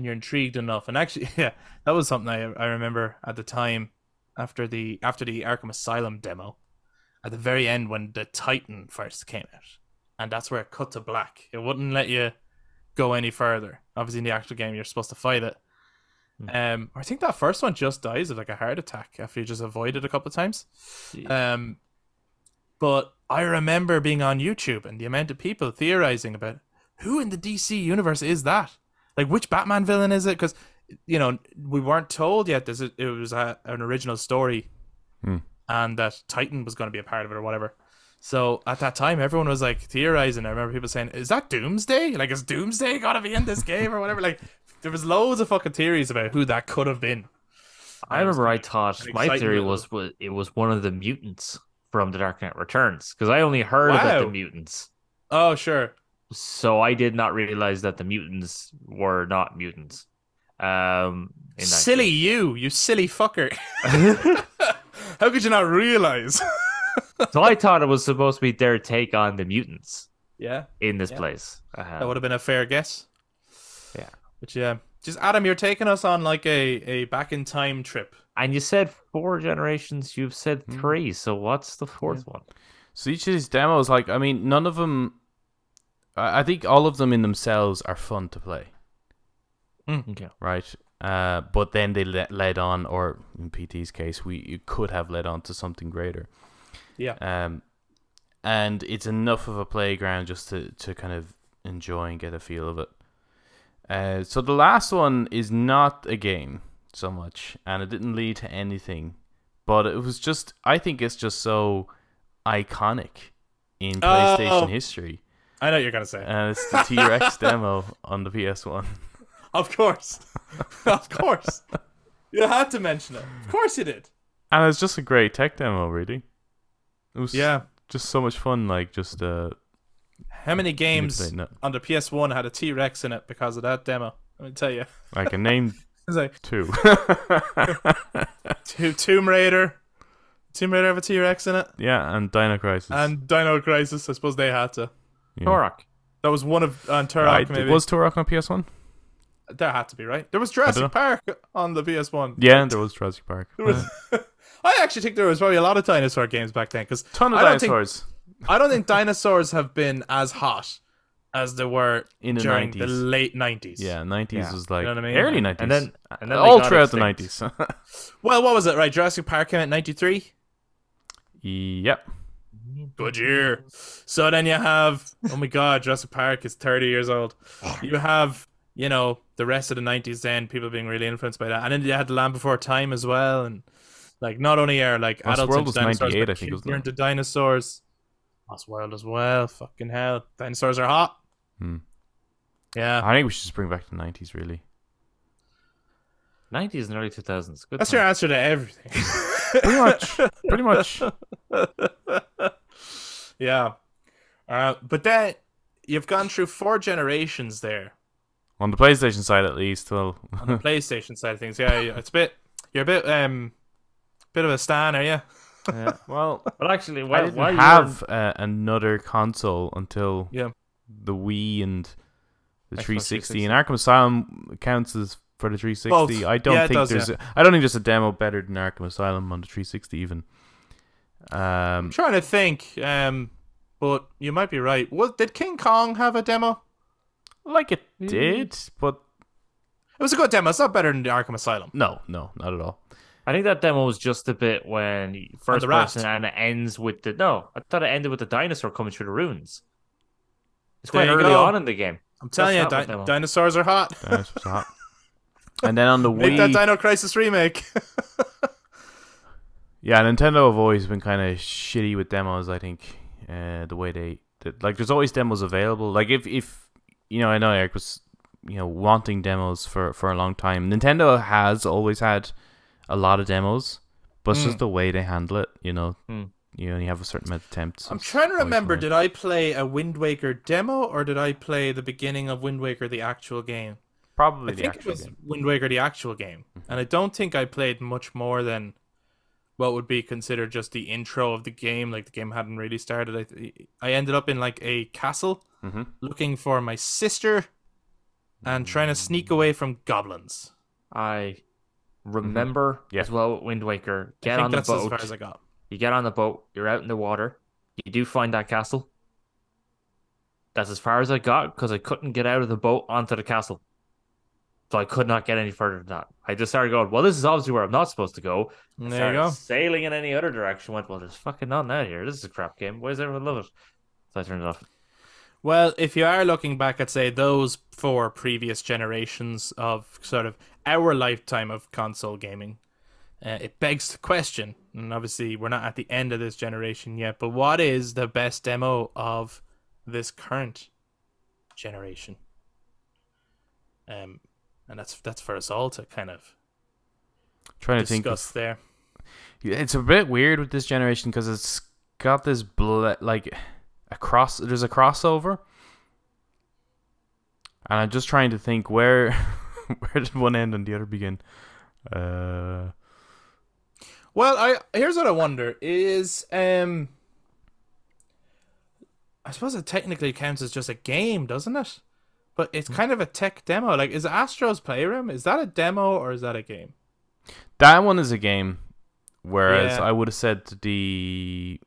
you're intrigued enough. And actually, yeah, that was something I remember at the time after the Arkham Asylum demo, at the very end when the Titan first came out, and that's where it cut to black. It wouldn't let you go any further. Obviously, in the actual game, you're supposed to fight it. I think that first one just dies of like a heart attack after you just avoid it a couple of times. But I remember being on YouTube and the amount of people theorizing about who in the DC universe is that? Like, which Batman villain is it? Because, we weren't told yet it was an original story and that Titan was going to be a part of it or whatever. So at that time, everyone was like theorizing. I remember people saying, is that Doomsday? Like, is Doomsday got to be in this game or whatever? Like, there was loads of fucking theories about who that could have been. I remember I thought an my exciting theory little- was it was one of the mutants from The Dark Knight Returns, because I only heard about the Wow. mutants. Oh, sure. So I did not realize that the mutants were not mutants. In that Silly you silly fucker. How could you not realize? game. So I thought it was supposed to be their take on the mutants Yeah, in this Yeah. place. that would have been a fair guess. Yeah. But yeah, just Adam, you're taking us on like a back in time trip. And you said 4 generations, you've said 3, so what's the 4th one? So each of these demos, like, I mean, none of them. I think all of them in themselves are fun to play, Okay. right? But then they led on, or in PT's case, you could have led on to something greater. Yeah. And it's enough of a playground just to kind of enjoy and get a feel of it. So the last one is not a game so much, and it didn't lead to anything, but it was just, I think it's just so iconic in PlayStation history. I know what you're gonna say. And it's the T-Rex demo on the PS1. Of course, of course. You had to mention it. Of course you did. And it's just a great tech demo, really. It was Yeah. just so much fun, like just How many games manipulating it. on the PS1 had a T-Rex in it because of that demo? Let me tell you. I can name It's like 2. Tomb Raider. Tomb Raider have a T-Rex in it, Yeah, and Dino Crisis. and Dino Crisis. I suppose they had to. yeah. Turok. That was one of Turok. Right, Maybe was Turok on PS1? there had to be, right. There was don't know. Jurassic Park on the PS1. Yeah, there was Jurassic Park. There was- I actually think there was probably a lot of dinosaur games back then because Ton of I don't think- dinosaurs I don't think dinosaurs have been as hot as they were in the during 90s. the late 90s. Yeah, 90s Yeah. was like You know what I mean? early 90s. And then they all got throughout the extinct. 90s. Well, what was it? Right, Jurassic Park came out in 93. Yep. Good year. So then you have, oh my god, Jurassic Park is 30 years old. You have, you know, the rest of the 90s then, people being really influenced by that. And then you had The Land Before Time as well. And like, not only are like Lost adults World into was dinosaurs, 98, but I think, kids wasn't are it? into dinosaurs. Lost World as well. Fucking hell. Dinosaurs are hot. Hmm. Yeah. I think we should just bring back the 90s, really. 90s and early 2000s. Good That's time. your answer to everything. Pretty much. Pretty much. Yeah. But then you've gone through 4 generations there On the PlayStation side, at least. Well, on the PlayStation side of things. Yeah, it's a bit. You're a bit of a stan, are you? yeah, well, But actually, I while didn't you were- have another console until Yeah. the Wii and the Xbox 360. And Arkham Asylum counts as for the 360. Both. I don't Yeah, it think does, there's. I don't think there's a demo better than Arkham Asylum on the 360 even. I'm trying to think. But you might be right. Did King Kong have a demo? Like it did, but It was a good demo. It's not better than the Arkham Asylum. no, not at all. I think that demo was just a bit when first the raft. person and it ends with the no. I thought it ended with the dinosaur coming through the ruins. It's quite There you early go. on in the game. I'm telling That's you, not what demo. dinosaurs are hot. That was hot. And then on the Make that Wii, Dino Crisis remake. yeah, Nintendo have always been kind of shitty with demos. I think the way like, there's always demos available. Like if you know, I know Eric was wanting demos for a long time. Nintendo has always had a lot of demos, but it's just the way they handle it. You only have a certain amount of attempts. I'm It's trying to always remember, annoying. did I play a Wind Waker demo or did I play the beginning of Wind Waker, the actual game? Probably I the think it actual was game. Wind Waker, the actual game. And I don't think I played much more than what would be considered just the intro of the game. Like, the game hadn't really started. I ended up in, like, a castle Mhm. looking for my sister and trying to sneak away from goblins. I remember Mm-hmm. Yeah. as well with Wind Waker. I Get think on the that's as boat. far as I got. You get on the boat. You're out in the water. You do find that castle. That's as far as I got because I couldn't get out of the boat onto the castle. So I could not get any further than that. I just started going, well, this is obviously where I'm not supposed to go. And Started there you go. sailing in any other direction. Went, well, there's fucking nothing out here. This is a crap game. Why does everyone love it? So I turned it off. Well, if you are looking back at, say, those 4 previous generations of sort of our lifetime of console gaming, it begs the question, and obviously we're not at the end of this generation yet, but what is the best demo of this current generation? And that's for us all to kind of Trying to think of discuss there. It's a bit weird with this generation because it's got this like there's a crossover, and I'm just trying to think where did one end and the other begin. Well, here's what I wonder is I suppose it technically counts as just a game, doesn't it? But it's kind of a tech demo. Like, is Astro's Playroom, is that a demo or is that a game? That one is a game, whereas Yeah. I would have said the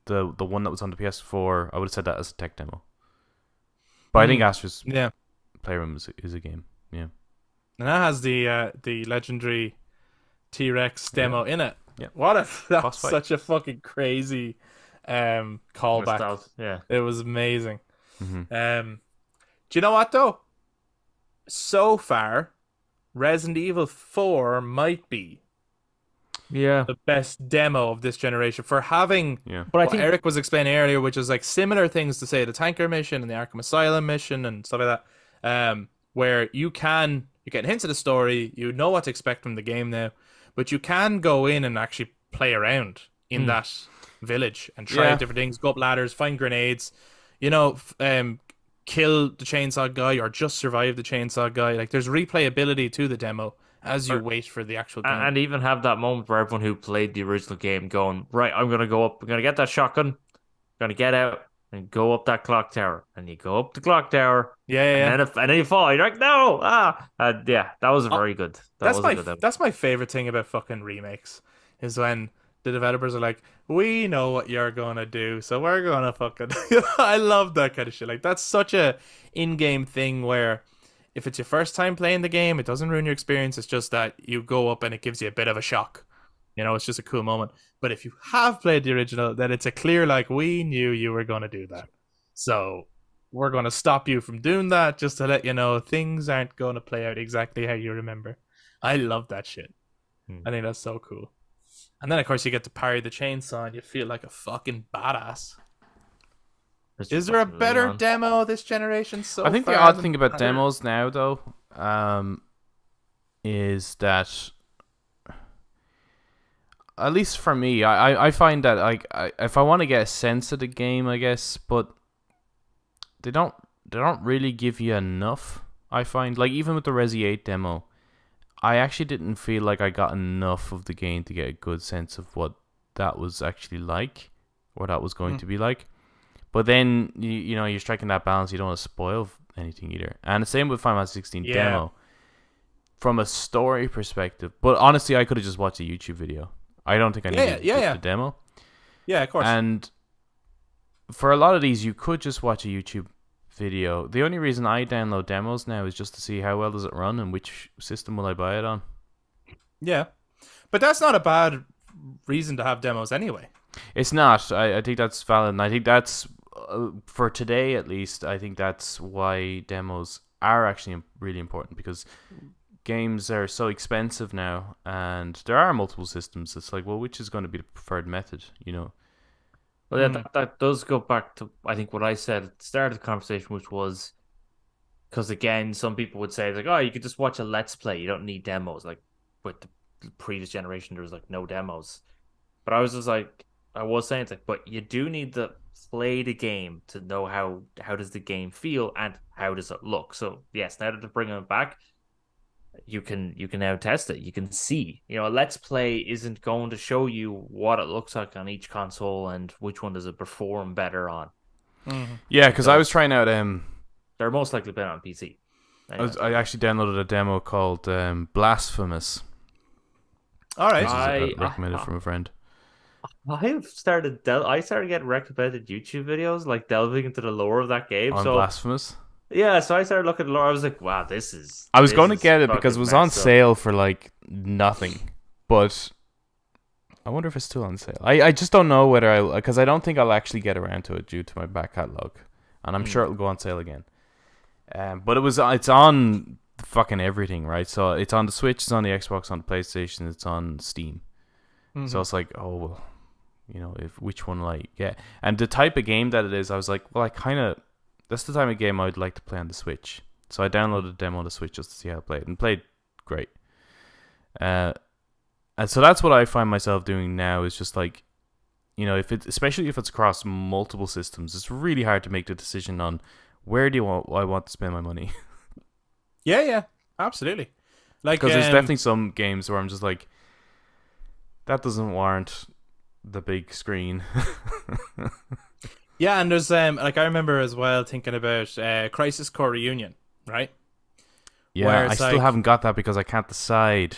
one that was on the PS4, I would have said that as a tech demo. But I think Astro's Yeah. Playroom is a game. Yeah. And that has the legendary T-Rex demo in it. Yeah. What if that's Boss fight. such a fucking crazy callback. Nostalgia. Yeah. It was amazing. Mm-hmm. Do you know what though? So far, Resident Evil 4 might be Yeah. the best demo of this generation for having Yeah. But I what think Eric was explaining earlier, which is like similar things to say the Tanker mission and the Arkham Asylum mission and stuff like that, where you're getting hints of the story, you know what to expect from the game now, but you can go in and actually play around in that village and try out different things, go up ladders, find grenades, you know, kill the chainsaw guy or just survive the chainsaw guy. Like there's replayability to the demo as you wait for the actual game. and even have that moment for everyone who played the original game going, right, I'm gonna go up, I'm gonna get that shotgun, I'm gonna get out and go up that clock tower. And you go up the clock tower, yeah. and then you fall. You're like, no, yeah, that was very good. That's my favorite thing about fucking remakes is when the developers are like, we know what you're gonna do, so we're gonna fucking. I love that kind of shit. Like that's such a in-game thing where if it's your first time playing the game, it doesn't ruin your experience. It's just that you go up and it gives you a bit of a shock. You know, it's just a cool moment. But if you have played the original, then it's a clear like we knew you were gonna do that, so we're gonna stop you from doing that just to let you know things aren't gonna play out exactly how you remember. I love that shit. I think that's so cool. And then, of course, you get to parry the chainsaw and you feel like a fucking badass. Is there a better demo this generation so far? I think the odd thing about demos now, though, is that, at least for me, I find that like if I want to get a sense of the game, I guess, but they don't really give you enough. I find, like, even with the Resi 8 demo, I actually didn't feel like I got enough of the game to get a good sense of what that was actually like, or that was going to be like. But then, you know, you're striking that balance. You don't want to spoil anything either. And the same with Final Fantasy 16 demo. From a story perspective. But honestly, I could have just watched a YouTube video. I don't think I needed the demo. Yeah, of course. And for a lot of these, you could just watch a YouTube video. The only reason I download demos now is just to see how well does it run and which system will I buy it on. Yeah, but that's not a bad reason to have demos anyway. It's not. I think that's valid, and I think that's for today at least. I think that's why demos are actually really important, because games are so expensive now, and there are multiple systems. It's like, well, which is going to be the preferred method, you know? Well, yeah, that does go back to, I think, what I said at the start of the conversation, which was, because again, some people would say, like, oh, you could just watch a Let's Play. You don't need demos. Like, with the previous generation, there was, like, no demos. But I was just like, I was saying, it's like, but you do need to play the game to know how does the game feel and how does it look. So, yes, now that they're bringing it back, you can now test it. You can see, you know, a Let's Play isn't going to show you what it looks like on each console and which one does it perform better on. Yeah, because I was trying out they're most likely better on PC. Anyway. I actually downloaded a demo called Blasphemous. All right, I recommended from a friend. I started getting recommended YouTube videos, like delving into the lore of that game. On Blasphemous. Yeah, so I started looking at the lore. I was like, wow, I was going to get it because it was on sale for like nothing. But I wonder if it's still on sale. I just don't know whether because I don't think I'll actually get around to it due to my back catalog. And I'm sure it'll go on sale again. But it's on fucking everything, right? So it's on the Switch, it's on the Xbox, on the PlayStation, it's on Steam. So it's like, oh, well, you know, which one will I get? And the type of game that it is, I was like, well, that's the type of game I would like to play on the Switch. So I downloaded a demo on the Switch just to see how it played, and played great. And so that's what I find myself doing now, is just like, you know, especially if it's across multiple systems, it's really hard to make the decision on where I want to spend my money. Yeah, absolutely. Like, because there's definitely some games where I'm just like, that doesn't warrant the big screen. Yeah, and there's like, I remember as well thinking about Crisis Core Reunion, right? Yeah, I still haven't got that because I can't decide.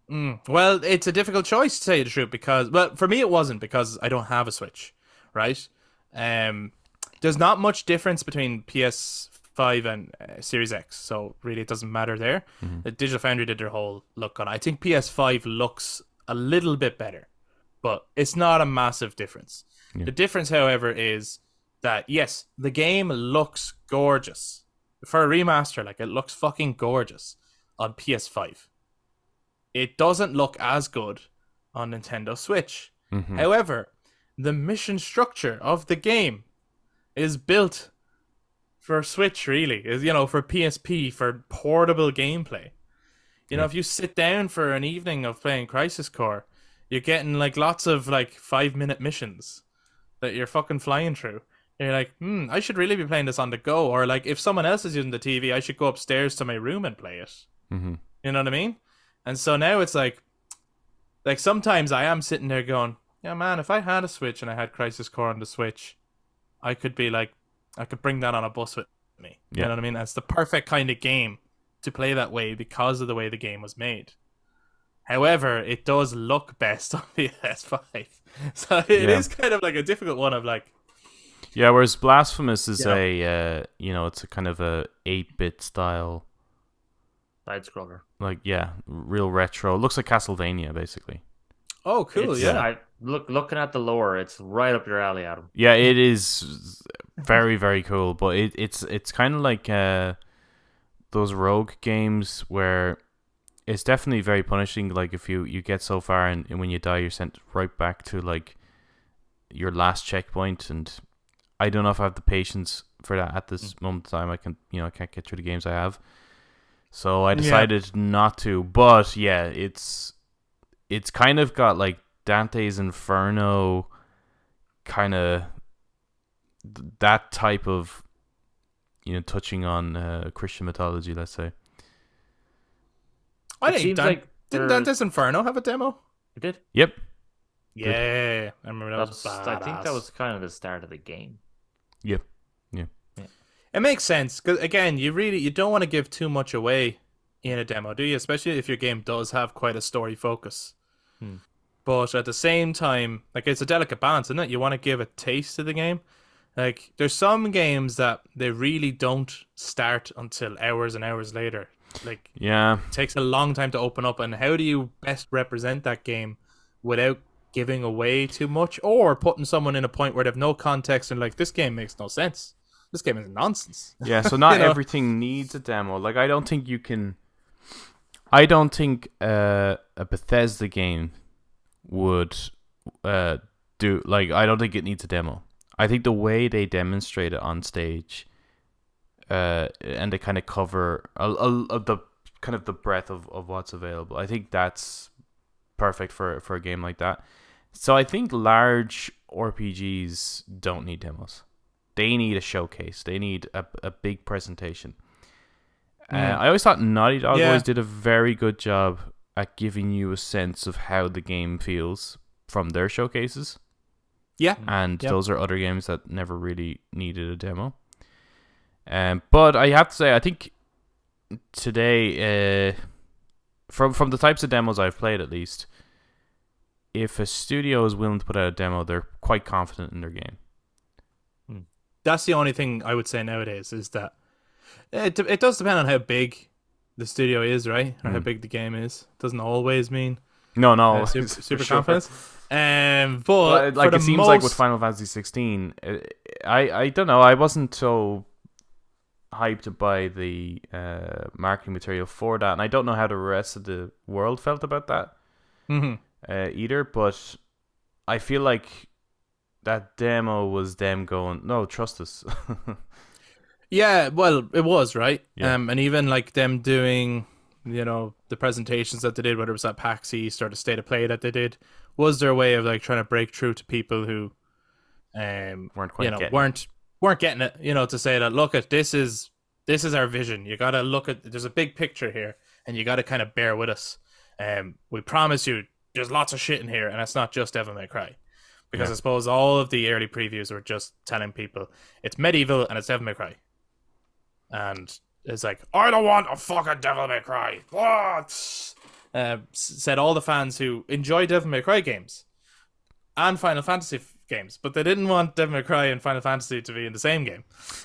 Well, it's a difficult choice, to tell you the truth, because, well, for me it wasn't, because I don't have a Switch, right? There's not much difference between PS5 and Series X, so really it doesn't matter there. The Digital Foundry did their whole look on it. I think PS5 looks a little bit better, but it's not a massive difference. The difference, however, is that, yes, the game looks gorgeous. For a remaster, like, it looks fucking gorgeous on PS5. It doesn't look as good on Nintendo Switch. Mhm. However, the mission structure of the game is built for Switch, really. Is, you know, for PSP, for portable gameplay. You know, Yeah. if you sit down for an evening of playing Crisis Core, you're getting like lots of like 5-minute missions that you're fucking flying through. And you're like, I should really be playing this on the go. Or like, if someone else is using the TV, I should go upstairs to my room and play it. Mhm. You know what I mean? And so now it's like sometimes I am sitting there going, yeah, man, if I had a Switch and I had Crisis Core on the Switch, I could be like, I could bring that on a bus with me. You Yeah. know what I mean? That's the perfect kind of game to play that way because of the way the game was made. However, it does look best on the PS5. So it is kind of like a difficult one of like, Yeah, whereas Blasphemous is Yeah. it's a kind of a 8-bit style, Side scroller. like, yeah, real retro. It looks like Castlevania, basically. oh, cool, It's, yeah. looking at the lore, it's right up your alley, Adam. Yeah, it is very, very cool, but it's kind of like those rogue games where it's definitely very punishing. Like, if you get so far and when you die, you're sent right back to like your last checkpoint, and I don't know if I have the patience for that at this moment in time. I can't get through the games I have, so I decided not to. But yeah, it's kind of got like Dante's Inferno, kind of that type of, touching on Christian mythology, let's say. I It think seems Dan- like didn't they're- Dante's Inferno have a demo? It did. Yep. Yeah, I remember that was I think that badass. was kind of the start of the game. Yep. It makes sense because again, you don't want to give too much away in a demo, do you? Especially if your game does have quite a story focus. But at the same time, like, it's a delicate balance, isn't it? You want to give a taste of the game. Like, there's some games that they really don't start until hours and hours later. Like, Yeah. it takes a long time to open up, and how do you best represent that game without giving away too much or putting someone in a point where they have no context and like, this game makes no sense. This game is nonsense. Yeah, so not You know? everything needs a demo. Like, I don't think a Bethesda game would do, like, I don't think it needs a demo. I think the way they demonstrate it on stage, and they kind of cover the kind of the breadth of what's available, I think that's perfect for a game like that. So I think large RPGs don't need demos. They need a showcase. They need a big presentation. I always thought Naughty Dog always did a very good job at giving you a sense of how the game feels from their showcases. Yeah. And those are other games that never really needed a demo. But I have to say, I think today, from the types of demos I've played at least, if a studio is willing to put out a demo, they're quite confident in their game. That's the only thing I would say nowadays is that it does depend on how big the studio is, right? Or how big the game is. It doesn't always mean No, super sure. confidence. But But like, for it the seems most... like with Final Fantasy 16, I don't know. I wasn't so hyped to buy the marketing material for that, and I don't know how the rest of the world felt about that either. But I feel like that demo was them going, "No, trust us." Yeah, well, it was, right? Yeah. And even like them doing, the presentations that they did, whether it was at PAX East or the State of Play that they did, was their way of like trying to break through to people who weren't quite getting weren't getting it, to say that, look, at this is our vision. You got to look at, there's a big picture here and you got to kind of bear with us. We promise you there's lots of shit in here, and it's not just Devil May Cry. Because I suppose all of the early previews were just telling people it's medieval and it's Devil May Cry. And it's like, I don't want a fucking Devil May Cry. What? Said all the fans who enjoy Devil May Cry games and Final Fantasy games, but they didn't want Devil May Cry and Final Fantasy to be in the same game.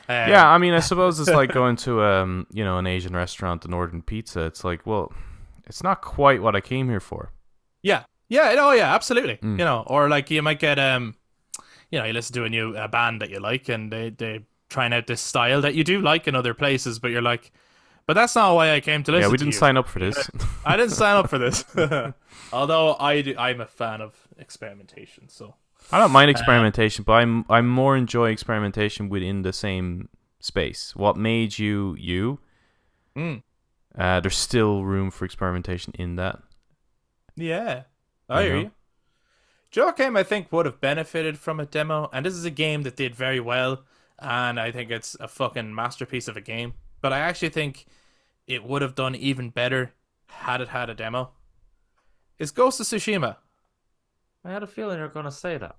Yeah, I mean, I suppose it's like going to an Asian restaurant and ordering pizza. It's like, well, it's not quite what I came here for. Yeah, absolutely. Or like you might get you listen to a new band that you like, and they trying out this style that you do like in other places, but you're like, But that's not why I came to listen. Yeah, we to didn't you. sign up for this. I didn't sign up for this. Although I'm a fan of experimentation. So I don't mind experimentation, but I'm more enjoy experimentation within the same space. What made you you? There's still room for experimentation in that. yeah, I hear you. Joe Game, I think, would have benefited from a demo, and this is a game that did very well, and I think it's a fucking masterpiece of a game. But I actually think it would have done even better had it had a demo. Is Ghost of Tsushima. I had a feeling you were going to say that.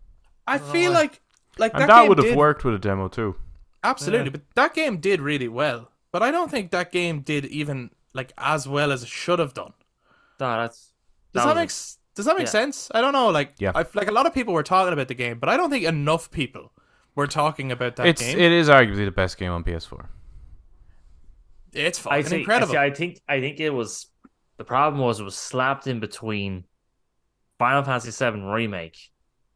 I feel like And that that game would have did, worked with a demo too. absolutely, Yeah. but that game did really well. But I don't think that game did even like as well as it should have done. No, Does that make yeah. sense? I don't know. Like, Yeah. like a lot of people were talking about the game, but I don't think enough people were talking about that game. It is arguably the best game on PS4. It's I fucking see, incredible. I think it was the problem was it was slapped in between Final Fantasy VII Remake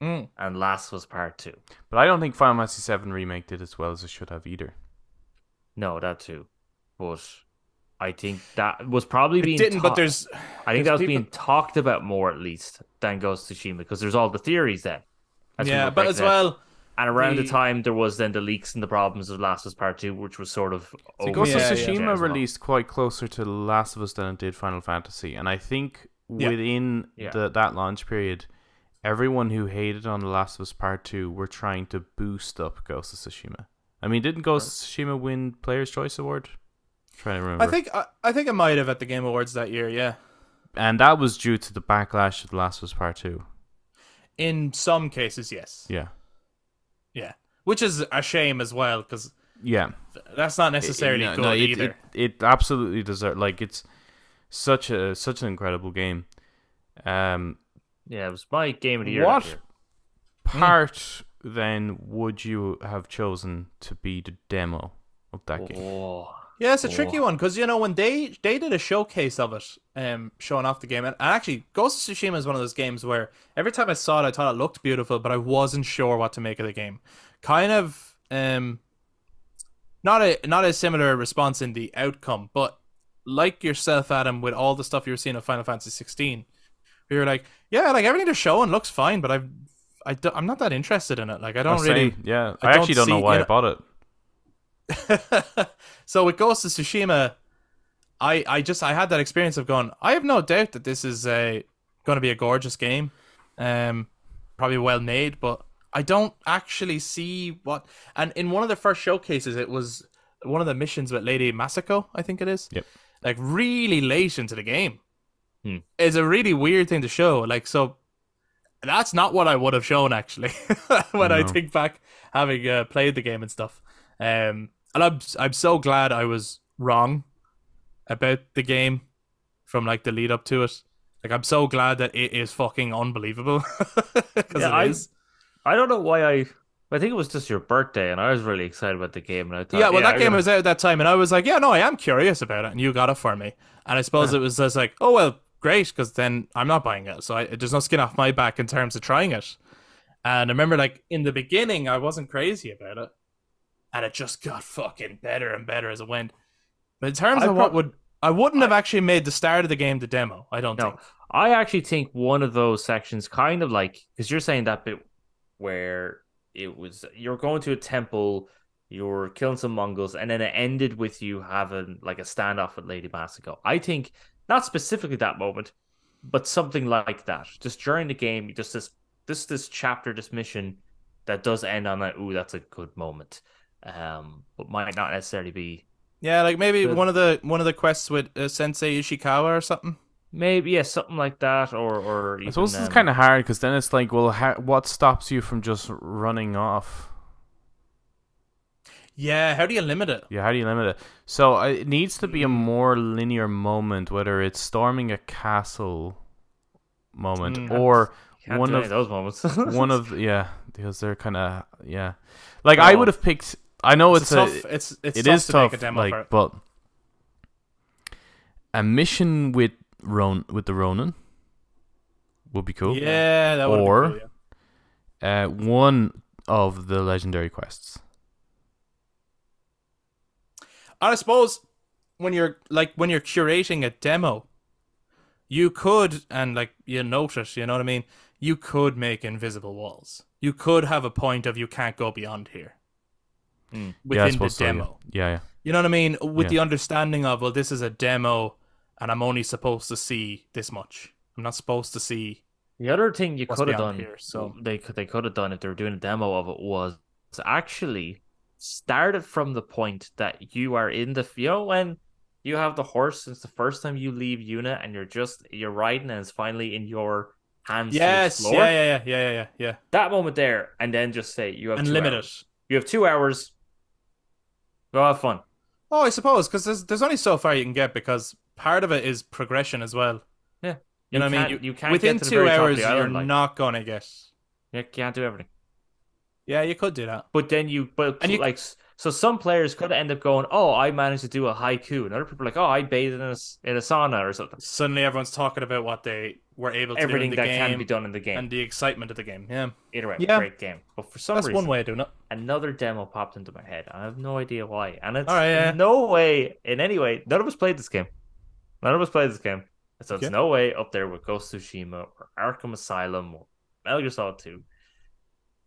Mm. and Last of Us Part 2. But I don't think Final Fantasy VII Remake did as well as it should have either. No, that too. But I think that was probably It being didn't, but there's I think that was people- being talked about more at least than Ghost of Tsushima because there's all the theories then. as we yeah, were but breaking as down. well, And around the the- time there was then the leaks and the problems of Last of Us Part 2, which was sort of See, over Ghost Yeah, of yeah. Tsushima as well. released quite closer to The Last of Us than it did Final Fantasy, and I think Yeah. within Yeah. that launch period, everyone who hated on The Last of Us Part 2 were trying to boost up Ghost of Tsushima. I mean, didn't Ghost of Tsushima win Player's Choice Award? I'm trying to remember. I think it might have at the Game Awards that year. Yeah, And that was due to the backlash of The Last of Us Part 2. in some cases, yes. Yeah. Yeah, which is a shame as well because Yeah. that's not necessarily good either. It absolutely deserves. Like, it's such an incredible game. Yeah, it was my game of the year. What that year. part then would you have chosen to be the demo of that game? Oh. Yeah, it's a tricky one because when they did a showcase of it, showing off the game, and actually, Ghost of Tsushima is one of those games where every time I saw it, I thought it looked beautiful, but I wasn't sure what to make of the game. Kind of, not a similar response in the outcome, but like yourself, Adam, with all the stuff you were seeing of Final Fantasy 16, we were like, yeah, like everything they're showing looks fine, but I'm not that interested in it. Like I don't really. Same. Yeah, I I don't actually don't know see- why you I bought it. So with Ghost of Tsushima, I had that experience of going, I have no doubt that this is going to be a gorgeous game, probably well made, but I don't actually see what. And in one of the first showcases, it was one of the missions with Lady Masako, I think it is. Yep. Like really late into the game. It's a really weird thing to show. Like so. That's not what I would have shown actually when I No. think back having played the game and stuff. And I'm so glad I was wrong about the game from like the lead up to it. Like I'm so glad that it is fucking unbelievable because Yeah, it is. I don't know why I think it was just your birthday, and I was really excited about the game, and I thought, Yeah, well, that I'm game gonna- was out at that time, and I was like, yeah, no, I am curious about it, and you got it for me. And I suppose it was just like, oh well, great, because then I'm not buying it, so there's no skin off my back in terms of trying it. And I remember, like in the beginning, I wasn't crazy about it, and it just got fucking better and better as it went. But in terms of I wouldn't have actually made the start of the game the demo. I don't No, think. I actually think one of those sections, kind of like, because you're saying that bit where it was you're going to a temple, you're killing some Mongols, and then it ended with you having like a standoff with Lady Masako. I think not specifically that moment, but something like that. Just during the game, just this chapter, this mission that does end on that. Ooh, that's a good moment. But might not necessarily be. Yeah, like maybe Good. one of the quests with Sensei Ishikawa or something. Maybe, yeah, something like that, or I even, suppose it's kind of hard because then it's like, well, what stops you from just running off? Yeah, how do you limit it? Yeah, how do you limit it? So it needs to be a more linear moment, whether it's storming a castle moment or Can't one do any of those moments. one of yeah, because they're kind of like I No. would have picked. I know it's tough. It's it tough is to tough, make a demo for like, it. but a mission with the Ronin would be cool. Yeah, that would Or- be cool, yeah. One of the legendary quests. And I suppose when you're curating a demo, you could, and like you notice, you know what I mean? You could make invisible walls. You could have a point of you can't go beyond here Yeah, I within the suppose so, yeah. demo. Yeah. You know what I mean? With Yeah. the understanding of, well, this is a demo and I'm only supposed to see this much. I'm not supposed to see The other thing you what's could have beyond done, here, so they could have done if they were doing a demo of it, was actually started from the point that you are in the, you know, when you have the horse, it's the first time you leave unit and you're riding and it's finally in your hands to yes, explore. yeah. That moment there, and then just say you have 2 Unlimited. hours. You have 2 hours. Go have fun. Oh, I suppose, because there's only so far you can get, because part of it is progression as well. Yeah. You know what I mean? You can't Within get to the 2 very top of hours, the you're island, like. not gonna get. You can't do everything. Yeah, you could do that. But then so some players could end up going, oh, I managed to do a haiku, and other people are like, oh, I bathed in a sauna or something. Suddenly, everyone's talking about what they were able to Everything do in the that game can be done in the game. and the excitement of the game. Yeah, Either way, Yeah. great game. But for some that's reason, one way of doing it. another demo popped into my head. I have no idea why, and it's All right, yeah. no way in any way. None of us played this game. So Okay. it's no way up there with Ghost of Tsushima or Arkham Asylum or Metal Gear Solid 2.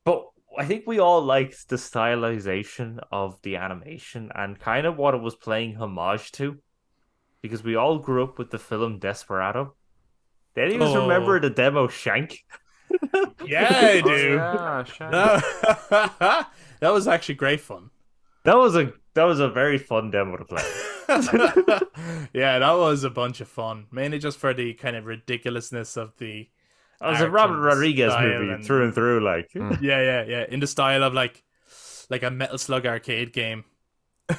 But I think we all liked the stylization of the animation and kind of what it was playing homage to, because we all grew up with the film Desperado. Did anyone Oh. remember the demo Shank? Yeah, I Oh, do. yeah, sure. that was actually great fun. That was a very fun demo to play. Yeah, that was a bunch of fun. Mainly just for the kind of ridiculousness of the. It was a art Robert and Rodriguez style movie and- through and through, like. Yeah. In the style of like a Metal Slug arcade game.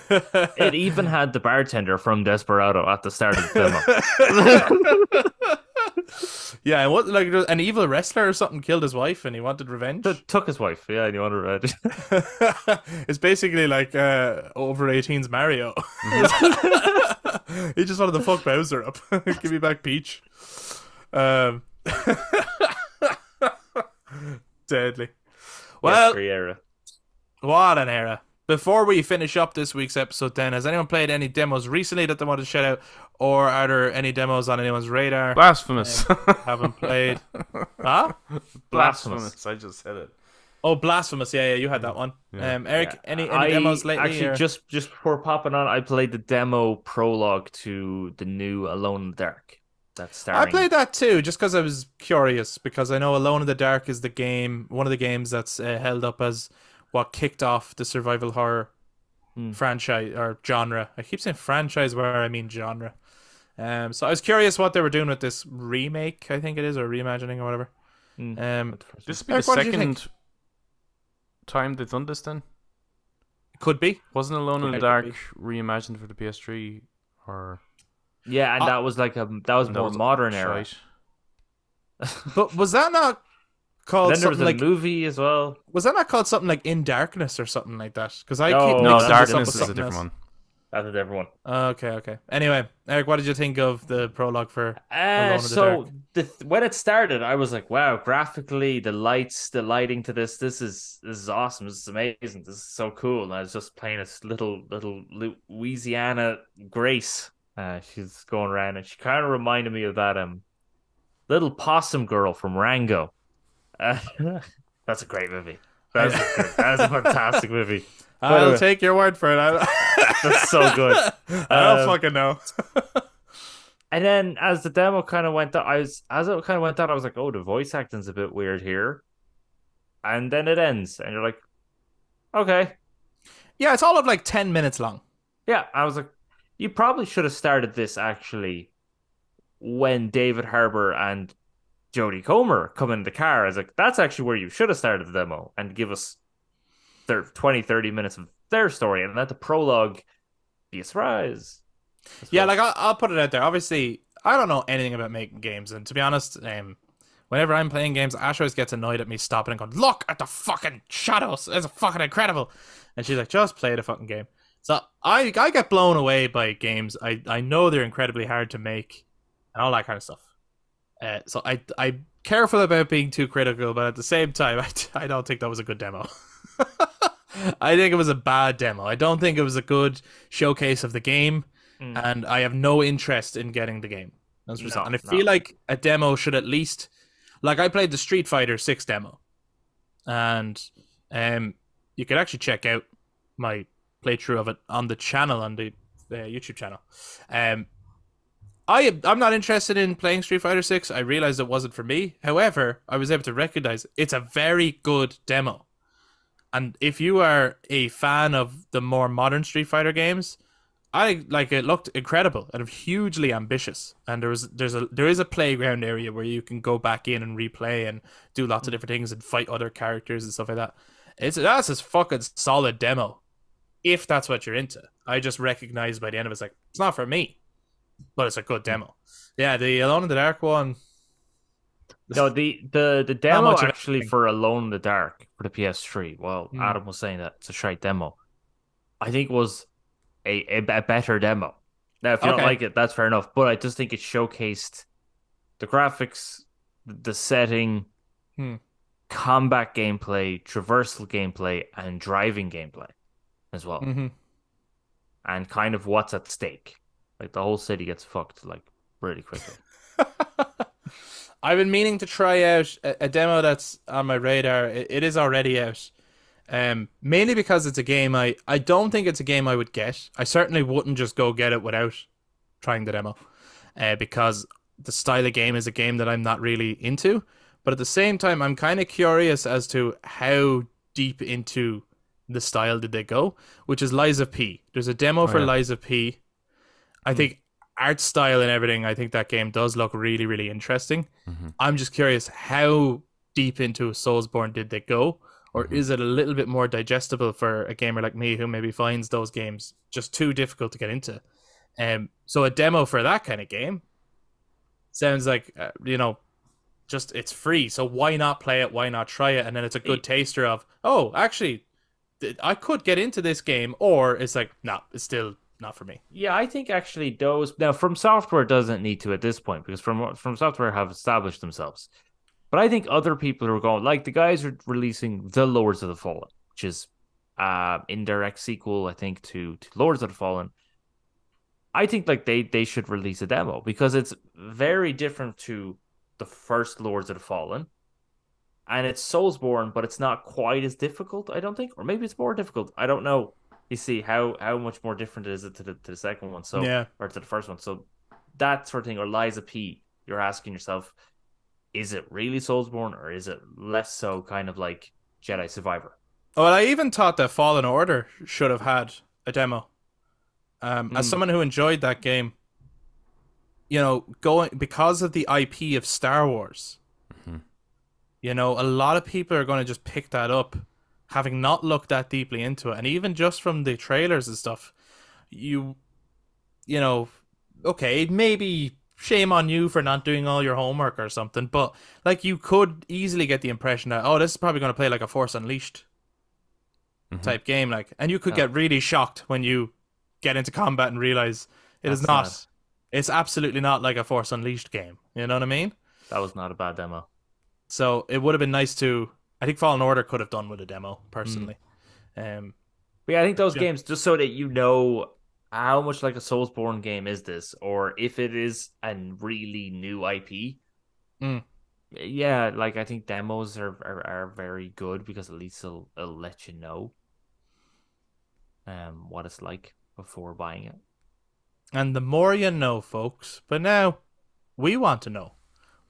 It even had the bartender from Desperado at the start of the demo. Yeah, and what, like an evil wrestler or something killed his wife and he wanted revenge. Took his wife, yeah, and you want revenge. It's basically like over 18's Mario. He just wanted to fuck Bowser up. Give me back Peach. Deadly. Well, PS3 era. what an era. Before we finish up this week's episode then, has anyone played any demos recently that they want to shout out? Or are there any demos on anyone's radar? Blasphemous. Haven't played. Huh? Blasphemous. I just said it. Oh, Blasphemous. Yeah, you had that one. Yeah. Eric, Yeah. any I demos lately? Actually, or- just before popping on, I played the demo prologue to the new Alone in the Dark. That's starting. I played that too, just because I was curious, because I know Alone in the Dark is one of the games that's held up as what kicked off the survival horror franchise or genre. I keep saying franchise where I mean genre. So I was curious what they were doing with this remake, I think it is, or reimagining or whatever. This would be Eric, the what did you think? second time they've done this then? Could be. Wasn't Alone in the Could Dark be. reimagined for the PS3 or Yeah, and that was like more modern era. shite? But was that not called Then there was something a like movie as well. was that not called something like In Darkness or something like that? Because I No, keep No, mixing this up with Darkness is a something different else. one. That's a different one. Okay. Anyway, Eric, what did you think of the prologue for Alone in the So Dark? when it started, I was like, "Wow, graphically, the lighting to this is awesome. This is amazing. This is so cool." And I was just playing this little Louisiana Grace. She's going around, and she kind of reminded me of that little possum girl from Rango. That's a great movie. That's a fantastic movie. I'll take your word for it. That's so good. I don't fucking know. And then as the demo kind of went on, I was like, oh, the voice acting's a bit weird here. And then it ends, and you're like, okay. Yeah, it's all of like 10 minutes long. Yeah, I was like, you probably should have started this actually when David Harbour and Jodie Comer come in the car. I was like, that's actually where you should have started the demo and give us their 20, 30 minutes of their story and let the prologue be a surprise. Yeah, like I'll put it out there. Obviously, I don't know anything about making games, and to be honest, whenever I'm playing games, Ash always gets annoyed at me stopping and going, "Look at the fucking shadows! It's fucking incredible!" And she's like, "Just play the fucking game." So I get blown away by games. I know they're incredibly hard to make and all that kind of stuff. So I'm careful about being too critical, but at the same time, I don't think that was a good demo. I think it was a bad demo. I don't think it was a good showcase of the game. and I have no interest in getting the game. That's what I'm saying. And I feel No. like a demo should at least, like I played the Street Fighter 6 demo, and you could actually check out my playthrough of it on the channel, on the YouTube channel. I'm not interested in playing Street Fighter 6. I realized it wasn't for me. However, I was able to recognize it's a very good demo. And if you are a fan of the more modern Street Fighter games, I like it. Looked incredible and hugely ambitious. And there is a playground area where you can go back in and replay and do lots of different things and fight other characters and stuff like that. That's a fucking solid demo, if that's what you're into. I just recognized by the end of it, it's like, it's not for me, but it's a good demo. Yeah, the Alone in the Dark one. No, the Not demo much of actually anything. for Alone in the Dark for the PS3. Well, Adam was saying that it's a shite demo. I think it was a better demo. Now, if you don't Okay. like it, that's fair enough. But I just think it showcased the graphics, the setting, Hmm. combat gameplay, traversal gameplay, and driving gameplay as well. Mm-hmm. And kind of what's at stake. Like the whole city gets fucked like really quickly. I've been meaning to try out a demo that's on my radar. It is already out. Mainly because it's a game I don't think it's a game I would get. I certainly wouldn't just go get it without trying the demo. Because the style of game is a game that I'm not really into. But at the same time, I'm kind of curious as to how deep into the style did they go, which is Lies of P. There's a demo for yeah. Lies of P. I think art style and everything, I think that game does look really, really interesting. I'm just curious how deep into Soulsborne did they go? Or is it a little bit more digestible for a gamer like me who maybe finds those games just too difficult to get into? So a demo for that kind of game sounds like, just it's free. So why not play it? Why not try it? And then it's a good taster of, oh, actually, I could get into this game. Or it's like, nah, it's still not for me. Yeah, I think actually those now From Software doesn't need to at this point because From Software have established themselves. But I think other people are going like the guys are releasing the Lords of the Fallen, which is indirect sequel, I think, to Lords of the Fallen. I think like they should release a demo because it's very different to the first Lords of the Fallen. And it's Soulsborne, but it's not quite as difficult, I don't think. Or maybe it's more difficult. I don't know. You see how much more different is it to the second one, so Yeah. or to the first one. So that sort of thing, or Lies of P, you're asking yourself, is it really Soulsborne or is it less so kind of like Jedi Survivor? Well, I even thought that Fallen Order should have had a demo. As someone who enjoyed that game, going because of the IP of Star Wars, a lot of people are going to just pick that up, having not looked that deeply into it, and even just from the trailers and stuff, okay, maybe shame on you for not doing all your homework or something, but like you could easily get the impression that, oh, this is probably going to play like a Force Unleashed type game, like, and you could get really shocked when you get into combat and realize it is not. Sad. It's absolutely not like a Force Unleashed game. You know what I mean? That was not a bad demo. So it would have been nice to. I think Fallen Order could have done with a demo personally. But yeah, I think those Yeah. games, just so that you know how much like a Soulsborne game is this, or if it is a really new IP. Yeah, like I think demos are very good because at least it'll let you know what it's like before buying it. And the more you know, folks. But now, we want to know.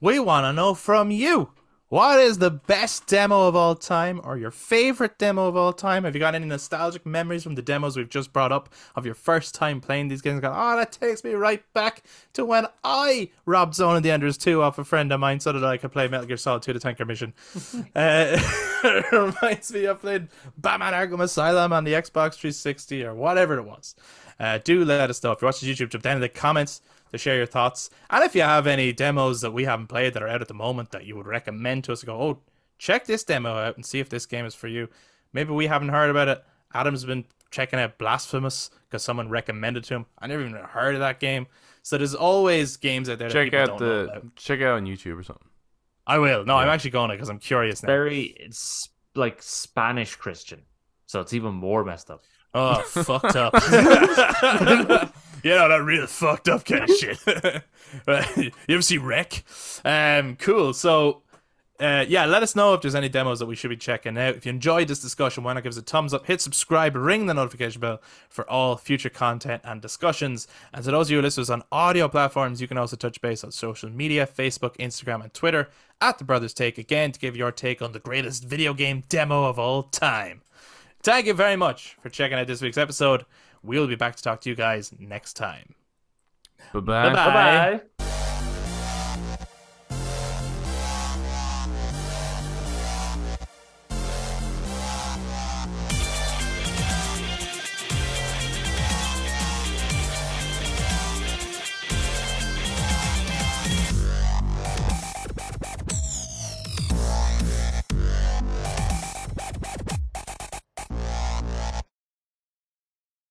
We want to know from you. What is the best demo of all time, or your favorite demo of all time? Have you got any nostalgic memories from the demos we've just brought up of your first time playing these games? Oh, that takes me right back to when I robbed Zone of the Enders 2 off a friend of mine so that I could play Metal Gear Solid 2: The Tanker Mission. It reminds me of playing Batman Arkham Asylum on the Xbox 360 or whatever it was. Do let us know. If you're watching YouTube, jump down in the comments to share your thoughts. And if you have any demos that we haven't played that are out at the moment that you would recommend to us, go, oh, check this demo out and see if this game is for you. Maybe we haven't heard about it. Adam's been checking out Blasphemous because someone recommended to him. I never even heard of that game. So there's always games out there that Check people out don't know about. check it out on YouTube or something. I will. No, I'm actually going to because I'm curious now. It's like Spanish Christian, so it's even more messed up. Oh, fucked up. You know, that real fucked up kind of shit. You ever see Wreck? Cool. So, yeah, let us know if there's any demos that we should be checking out. If you enjoyed this discussion, why not give us a thumbs up, hit subscribe, ring the notification bell for all future content and discussions. And to those of you listeners on audio platforms, you can also touch base on social media, Facebook, Instagram, and Twitter at The Brothers Take, again, to give your take on the greatest video game demo of all time. Thank you very much for checking out this week's episode. We'll be back to talk to you guys next time. Bye-bye. Bye-bye. Bye.